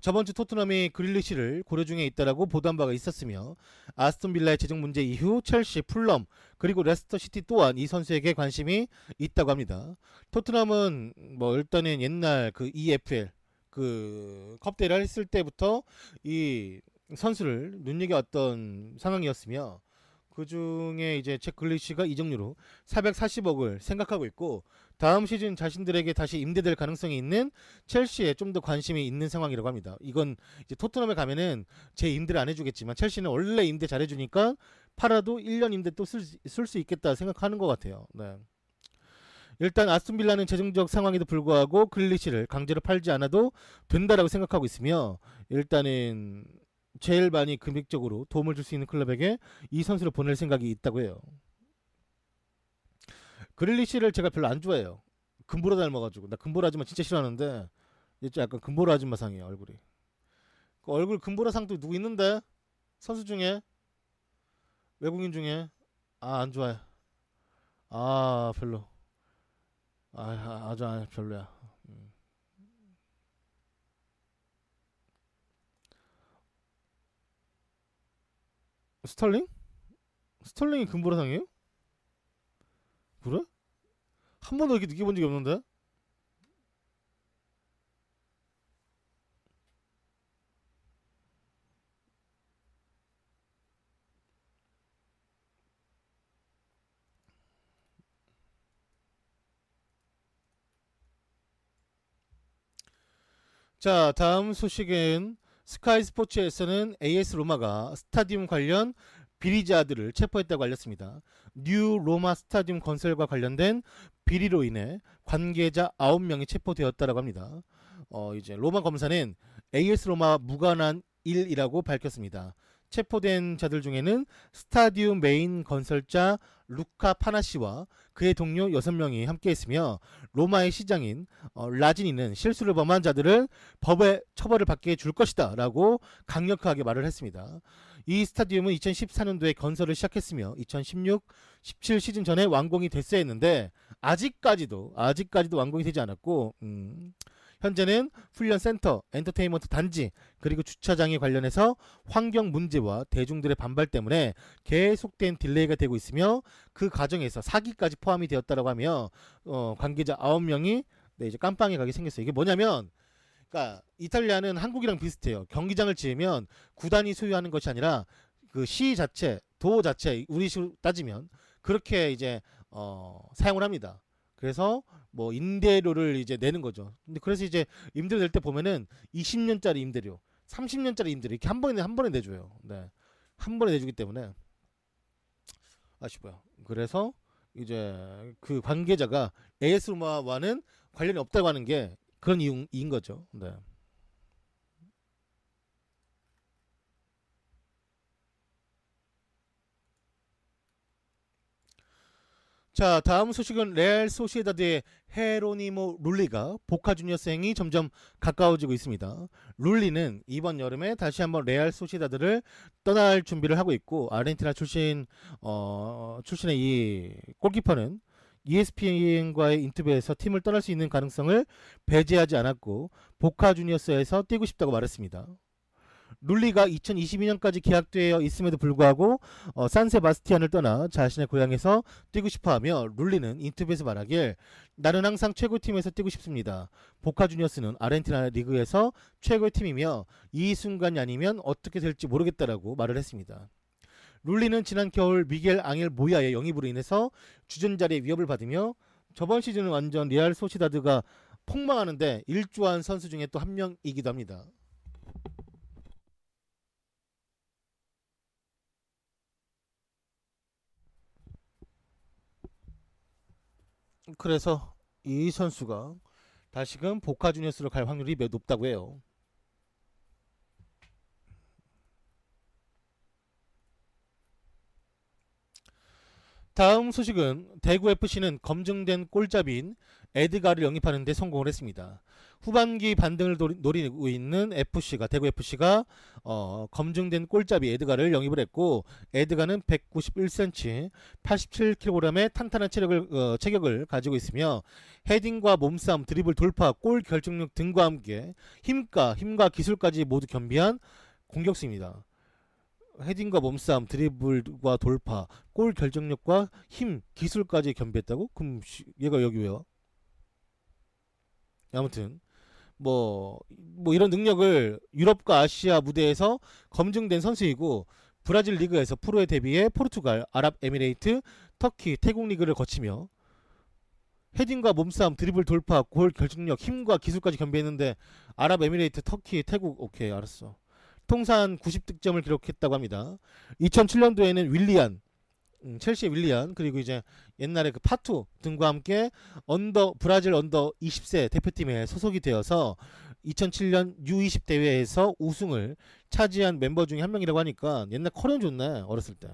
저번 주 토트넘이 그릴리시를 고려 중에 있다라고 보도한 바가 있었으며, 아스톤 빌라의 재정 문제 이후 첼시, 풀럼, 그리고 레스터 시티 또한 이 선수에게 관심이 있다고 합니다. 토트넘은 뭐 일단은 옛날 그 EFL 그 컵대회를 했을 때부터 이 선수를 눈여겨왔던 상황이었으며, 그 중에 이제 잭 글리시가 이적료로 440억을 생각하고 있고, 다음 시즌 자신들에게 다시 임대될 가능성이 있는 첼시에 좀 더 관심이 있는 상황이라고 합니다. 이건 이제 토트넘에 가면은 제 임대를 안 해주겠지만 첼시는 원래 임대 잘해주니까 팔아도 1년 임대 또 쓸 수 있겠다 생각하는 것 같아요. 네. 일단 아스톤빌라는 재정적 상황에도 불구하고 글리시를 강제로 팔지 않아도 된다라고 생각하고 있으며, 일단은 제일 많이 금액적으로 도움을 줄 수 있는 클럽에게 이 선수를 보낼 생각이 있다고 해요. 그릴리시를 제가 별로 안 좋아해요. 금보라 닮아가지고. 나 금보라 아줌마 진짜 싫어하는데 이제 약간 금보라 아줌마 상이에요, 얼굴이. 그 얼굴 금보라 상도 누구 있는데? 선수 중에, 외국인 중에. 아, 안 좋아해. 아, 별로. 아주 별로야. 음. 스털링? 스털링이 금보라 상이에요? 그래? 한 번도 이렇게 느껴본 적이 없는데? 자, 다음 소식은 스카이 스포츠에서는 AS 로마가 스타디움 관련 비리자들을 체포했다고 알렸습니다. 뉴 로마 스타디움 건설과 관련된 비리로 인해 관계자 9명이 체포되었다고 합니다. 이제 로마 검사는 AS 로마 무관한 일이라고 밝혔습니다. 체포된 자들 중에는 스타디움 메인 건설자 루카 파나시와 그의 동료 6명이 함께했으며, 로마의 시장인 라지니는 실수를 범한 자들을 법의 처벌을 받게 줄 것이다 라고 강력하게 말을 했습니다. 이 스타디움은 2014년도에 건설을 시작했으며 2016-17 시즌 전에 완공이 됐어야 했는데 아직까지도 완공이 되지 않았고, 현재는 훈련센터, 엔터테인먼트 단지, 그리고 주차장에 관련해서 환경 문제와 대중들의 반발 때문에 계속된 딜레이가 되고 있으며, 그 과정에서 사기까지 포함이 되었다고 하며, 관계자 9명이 네, 이제 깜빵에 가게 생겼어요. 이게 뭐냐면, 그러니까 이탈리아는 한국이랑 비슷해요. 경기장을 지으면 구단이 소유하는 것이 아니라 그 시 자체, 도 자체, 우리식으로 따지면 그렇게 이제 사용을 합니다. 그래서 뭐 임대료를 이제 내는 거죠. 근데 그래서 이제 임대료 낼 때 보면은 20년짜리 임대료, 30년짜리 임대료 이렇게 한 번에 내줘요. 네, 한 번에 내주기 때문에 아쉽고요. 그래서 이제 그 관계자가 AS 로마와는 관련이 없다고 하는 게 그런 이유인 거죠. 네. 자, 다음 소식은 레알 소시에다드의 헤로니모 룰리가 보카 주니어스행이 점점 가까워지고 있습니다. 룰리는 이번 여름에 다시 한번 레알 소시에다드를 떠날 준비를 하고 있고, 아르헨티나 출신의 이 골키퍼는 ESPN과의 인터뷰에서 팀을 떠날 수 있는 가능성을 배제하지 않았고 보카 주니어스에서 뛰고 싶다고 말했습니다. 룰리가 2022년까지 계약되어 있음에도 불구하고 산세바스티안을 떠나 자신의 고향에서 뛰고 싶어하며, 룰리는 인터뷰에서 말하길 나는 항상 최고팀에서 뛰고 싶습니다. 보카 주니어스는 아르헨티나 리그에서 최고의 팀이며 이 순간이 아니면 어떻게 될지 모르겠다라고 말을 했습니다. 룰리는 지난 겨울 미겔 앙헬 모야의 영입으로 인해서 주전 자리에 위협을 받으며 저번 시즌은 완전 레알 소시다드가 폭망하는데 일조한 선수 중에 또 한 명이기도 합니다. 그래서 이 선수가 다시금 보카 주니어스로 갈 확률이 매우 높다고 해요. 다음 소식은 대구FC는 검증된 골잡이인 에드가를 영입하는 데 성공을 했습니다. 후반기 반등을 노리고 있는 대구FC가 검증된 골잡이 에드가를 영입을 했고, 에드가는 191cm, 87kg의 탄탄한 체격을 가지고 있으며 헤딩과 몸싸움, 드리블, 돌파, 골 결정력 등과 함께 힘과 기술까지 모두 겸비한 공격수입니다. 헤딩과 몸싸움, 드리블과 돌파, 골 결정력과 힘, 기술까지 겸비했다고? 그럼 얘가 여기 왜요? 아무튼 뭐 이런 능력을 유럽과 아시아 무대에서 검증된 선수이고, 브라질 리그에서 프로에 데뷔해 포르투갈, 아랍에미레이트, 터키, 태국 리그를 거치며 헤딩과 몸싸움, 드리블, 돌파, 골 결정력, 힘과 기술까지 겸비했는데 아랍에미레이트, 터키, 태국, 오케이 알았어. 통산 90득점을 기록했다고 합니다. 2007년도에는 윌리안, 첼시의 윌리안, 그리고 이제 옛날에 그 파투 등과 함께 브라질 언더 20세 대표팀에 소속이 되어서 2007년 U20 대회에서 우승을 차지한 멤버 중에 한 명이라고 하니까 옛날 커리어 좋네, 어렸을 때.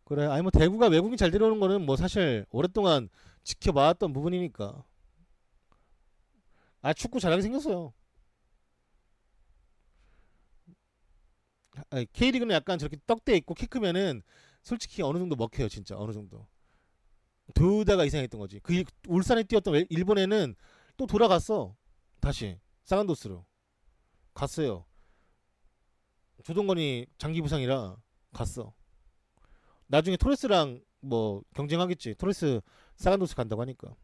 그래, 아니 뭐 대구가 외국인 잘 데려오는 거는 뭐 사실 오랫동안 지켜봐왔던 부분이니까. 아, 축구 잘하게 생겼어요. K리그는 약간 저렇게 떡대 있고 키 크면은 솔직히 어느 정도 먹혀요, 진짜 어느 정도. 두다가 이상했던 거지. 그 울산에 뛰었던 일본에는 또 돌아갔어. 다시 사간도스로 갔어요. 조동건이 장기 부상이라 갔어. 나중에 토레스랑 뭐 경쟁하겠지. 토레스 사간도스 간다고 하니까.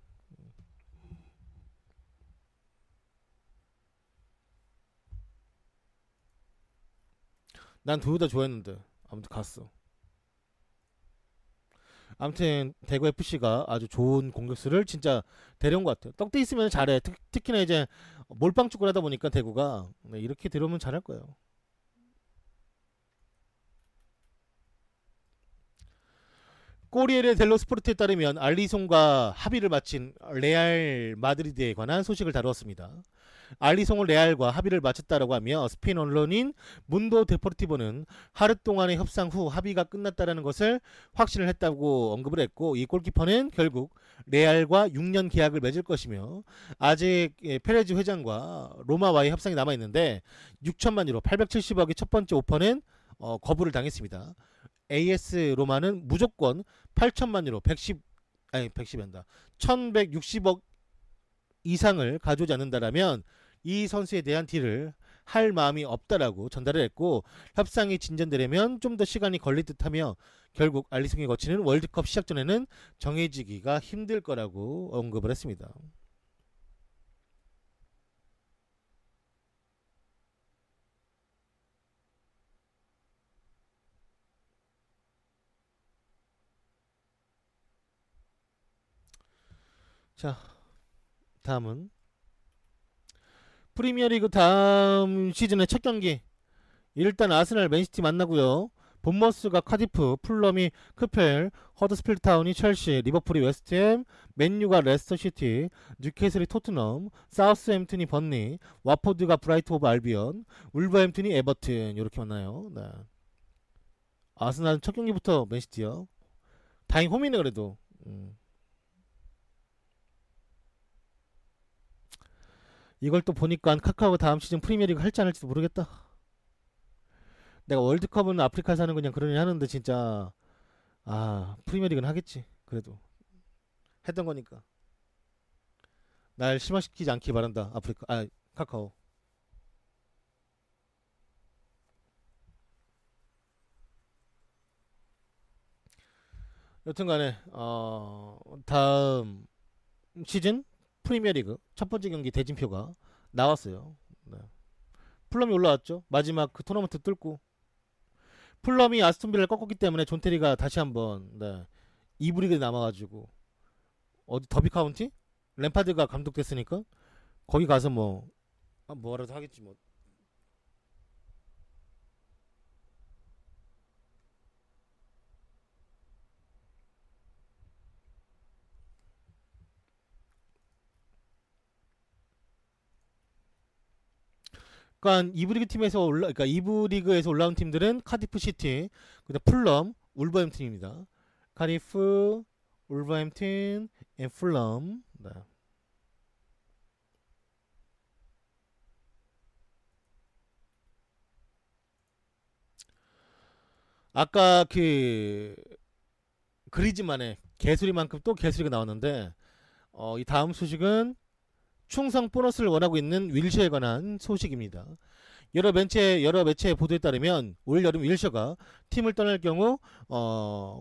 난 두다 좋아했는데 아무튼 갔어. 아무튼 대구 FC가 아주 좋은 공격수를 진짜 데려온 것 같아요. 떡대 있으면 잘해. 특히나 이제 몰빵 축구를 하다 보니까 대구가 이렇게 데려오면 잘할 거예요. 꼬리에르 델로 스포르트에 따르면 알리송과 합의를 마친 레알 마드리드에 관한 소식을 다루었습니다. 알리송은 레알과 합의를 마쳤다라고 하며 스페인 언론인 문도 데포르티보는 하루 동안의 협상 후 합의가 끝났다라는 것을 확신을 했다고 언급을 했고, 이 골키퍼는 결국 레알과 6년 계약을 맺을 것이며 아직 페레즈 회장과 로마와의 협상이 남아있는데 6천만 유로 870억의 첫 번째 오퍼는 거부를 당했습니다. AS 로마는 무조건 8천만 유로 110한다. 1160억 이상을 가져오지 않는다라면 이 선수에 대한 딜을 할 마음이 없다라고 전달을 했고, 협상이 진전되려면 좀 더 시간이 걸릴 듯하며 결국 알리송이 거치는 월드컵 시작 전에는 정해지기가 힘들 거라고 언급을 했습니다. 자, 다음은 프리미어리그 다음 시즌의 첫 경기. 일단 아스날 맨시티 만나고요. 본머스가 카디프, 풀럼이 크펠, 허드스필드 타운이 첼시, 리버풀이 웨스트햄, 맨유가 레스터시티, 뉴캐슬이 토트넘, 사우스햄튼이 번리, 와포드가 브라이트 오브 알비언, 울버햄튼이 에버튼 이렇게 만나요. 네. 아스날은 첫 경기부터 맨시티요. 다행히 홈이네 그래도. 이걸 또 보니까 카카오 다음 시즌 프리미어리그 할지 안 할지도 모르겠다. 내가 월드컵은 아프리카 사는 그냥 그러니 하는데 진짜 프리미어리그는 하겠지. 그래도 했던 거니까. 날 실망시키지 않기 바란다. 아프리카 카카오. 여튼간에 다음 시즌 프리미어리그 첫 번째 경기 대진표가 나왔어요. 네. 풀럼이 올라왔죠. 마지막 그 토너먼트 뚫고 풀럼이 아스톤빌라를 꺾었기 때문에 존 테리가 다시 한번 2부 리그에 남아가지고 어디 더비 카운티 램파드가 감독됐으니까 거기 가서 뭐라도 하겠지 뭐. 그러니까 2부 리그 팀에서 그러니까 2부 리그에서 올라온 팀들은 카디프 시티, 그다음 풀럼, 울버햄튼입니다. 카디프, 울버햄튼, 풀럼. 네. 아까 그 그리즈만의 개소리만큼 또 개소리가 나왔는데 이 다음 소식은 충성 보너스를 원하고 있는 윌셔에 관한 소식입니다. 여러 매체의 보도에 따르면 올 여름 윌셔가 팀을 떠날 경우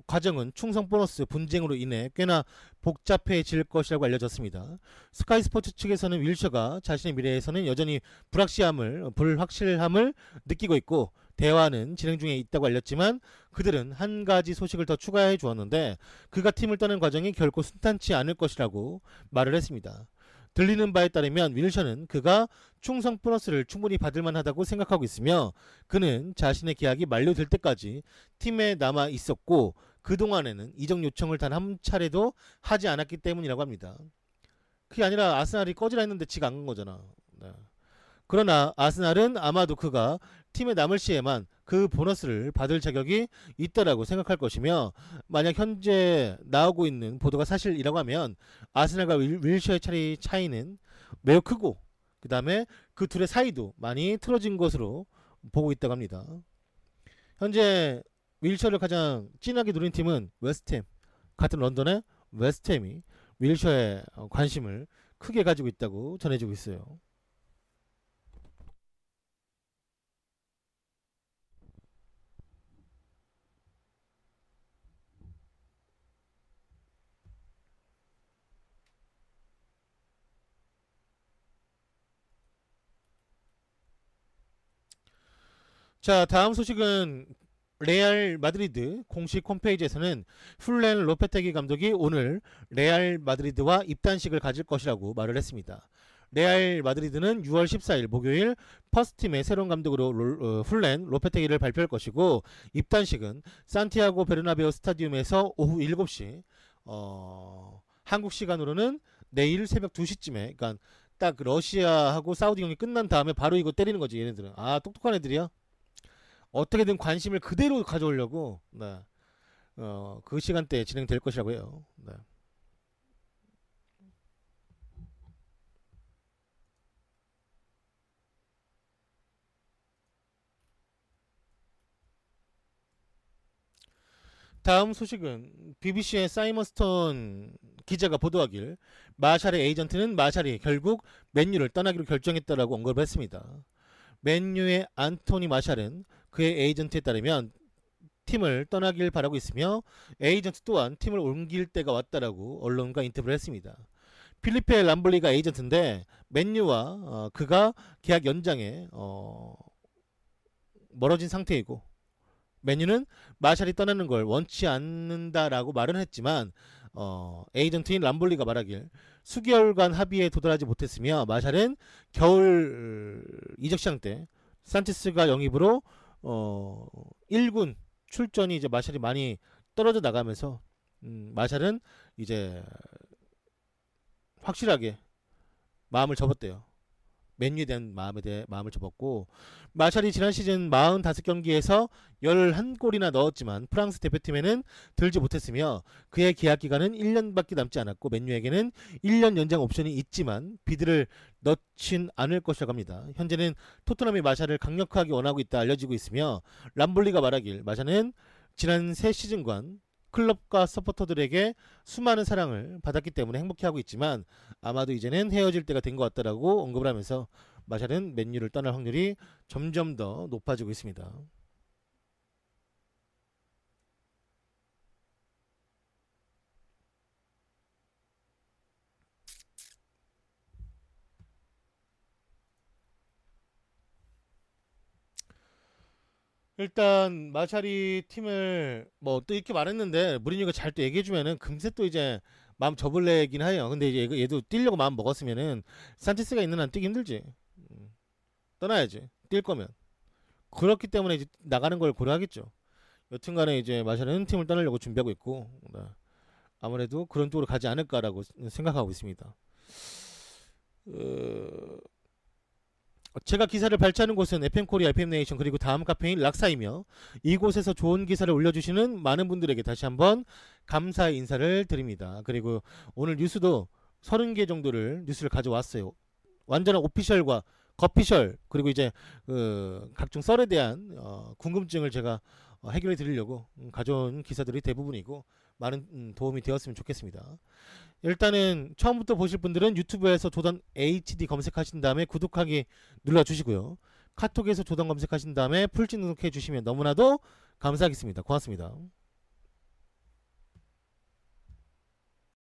과정은 충성 보너스 분쟁으로 인해 꽤나 복잡해질 것이라고 알려졌습니다. 스카이 스포츠 측에서는 윌셔가 자신의 미래에서는 여전히 불확실함을 느끼고 있고 대화는 진행 중에 있다고 알렸지만 그들은 한 가지 소식을 더 추가해 주었는데 그가 팀을 떠나는 과정이 결코 순탄치 않을 것이라고 말을 했습니다. 들리는 바에 따르면 윌셔는 그가 충성 보너스를 충분히 받을 만하다고 생각하고 있으며 그는 자신의 계약이 만료될 때까지 팀에 남아 있었고 그동안에는 이적 요청을 단 한 차례도 하지 않았기 때문이라고 합니다. 그게 아니라 아스날이 꺼지라 했는데 지가 안 간 거잖아. 네. 그러나 아스날은 아마도 그가 팀에 남을 시에만 그 보너스를 받을 자격이 있다라고 생각할 것이며 만약 현재 나오고 있는 보도가 사실이라고 하면 아스날과 윌셔의 차이는 매우 크고 그 다음에 그 둘의 사이도 많이 틀어진 것으로 보고 있다고 합니다. 현재 윌셔를 가장 진하게 누린 팀은 웨스트햄, 같은 런던의 웨스트햄이 윌셔의 관심을 크게 가지고 있다고 전해지고 있어요. 자, 다음 소식은 레알 마드리드 공식 홈페이지에서는 플렌 로페테기 감독이 오늘 레알 마드리드와 입단식을 가질 것이라고 말을 했습니다. 레알 마드리드는 6월 14일 목요일 퍼스트팀의 새로운 감독으로 플렌 로페테기를 발표할 것이고 입단식은 산티아고 베르나베우 스타디움에서 오후 7시 한국 시간으로는 내일 새벽 2시쯤에 그러니까 딱 러시아하고 사우디 경기 끝난 다음에 바로 이거 때리는 거지 얘네들은. 똑똑한 애들이야. 어떻게든 관심을 그대로 가져오려고 그 시간대에 진행될 것이라고 해요. 네. 다음 소식은 BBC의 사이먼 스톤 기자가 보도하길 마샬의 에이전트는 마샬이 결국 맨유를 떠나기로 결정했다라고 언급을 했습니다. 맨유의 안토니 마샬은 그의 에이전트에 따르면 팀을 떠나길 바라고 있으며 에이전트 또한 팀을 옮길 때가 왔다라고 언론과 인터뷰를 했습니다. 필리페 람블리가 에이전트인데 맨유와 그가 계약 연장에 멀어진 상태이고 맨유는 마샬이 떠나는 걸 원치 않는다라고 말은 했지만 에이전트인 람볼리가 말하길 수개월간 합의에 도달하지 못했으며 마샬은 겨울 이적 시장 때 산체스가 영입으로 1군 출전이 이제 마샬이 많이 떨어져 나가면서 마샬은 이제 확실하게 마음을 접었대요. 맨유에 대한 마음을 접었고, 마샬이 지난 시즌 45경기에서 11골이나 넣었지만 프랑스 대표팀에는 들지 못했으며 그의 계약 기간은 1년밖에 남지 않았고 맨유에게는 1년 연장 옵션이 있지만 비드를 넣진 않을 것이라고 합니다. 현재는 토트넘이 마샬을 강력하게 원하고 있다 알려지고 있으며 람볼리가 말하길 마샬은 지난 3시즌간 클럽과 서포터들에게 수많은 사랑을 받았기 때문에 행복해하고 있지만 아마도 이제는 헤어질 때가 된 것 같다라고 언급을 하면서 마샬은 맨유를 떠날 확률이 점점 더 높아지고 있습니다. 일단 마샬이 팀을 뭐 또 이렇게 말했는데 무리뉴가 잘 또 얘기해주면은 금세 또 이제 마음 접을래긴 해요. 근데 이제 얘도 뛰려고 마음 먹었으면은 산체스가 있는 한 뛰기 힘들지. 떠나야지. 뛸 거면. 그렇기 때문에 이제 나가는 걸 고려하겠죠. 여튼간에 이제 마샬은 팀을 떠나려고 준비하고 있고 아무래도 그런 쪽으로 가지 않을까라고 생각하고 있습니다. 제가 기사를 발췌하는 곳은 FM코리아, FM네이션 그리고 다음 카페인 락사이며 이곳에서 좋은 기사를 올려주시는 많은 분들에게 다시 한번 감사의 인사를 드립니다. 그리고 오늘 뉴스도 30개 정도를 뉴스를 가져왔어요. 완전한 오피셜과 거피셜 그리고 이제 각종 썰에 대한 궁금증을 제가 해결해 드리려고 가져온 기사들이 대부분이고 많은 도움이 되었으면 좋겠습니다. 일단은 처음부터 보실 분들은 유튜브에서 조던 HD 검색하신 다음에 구독하기 눌러주시고요. 카톡에서 조던 검색하신 다음에 풀지 등록해 주시면 너무나도 감사하겠습니다. 고맙습니다.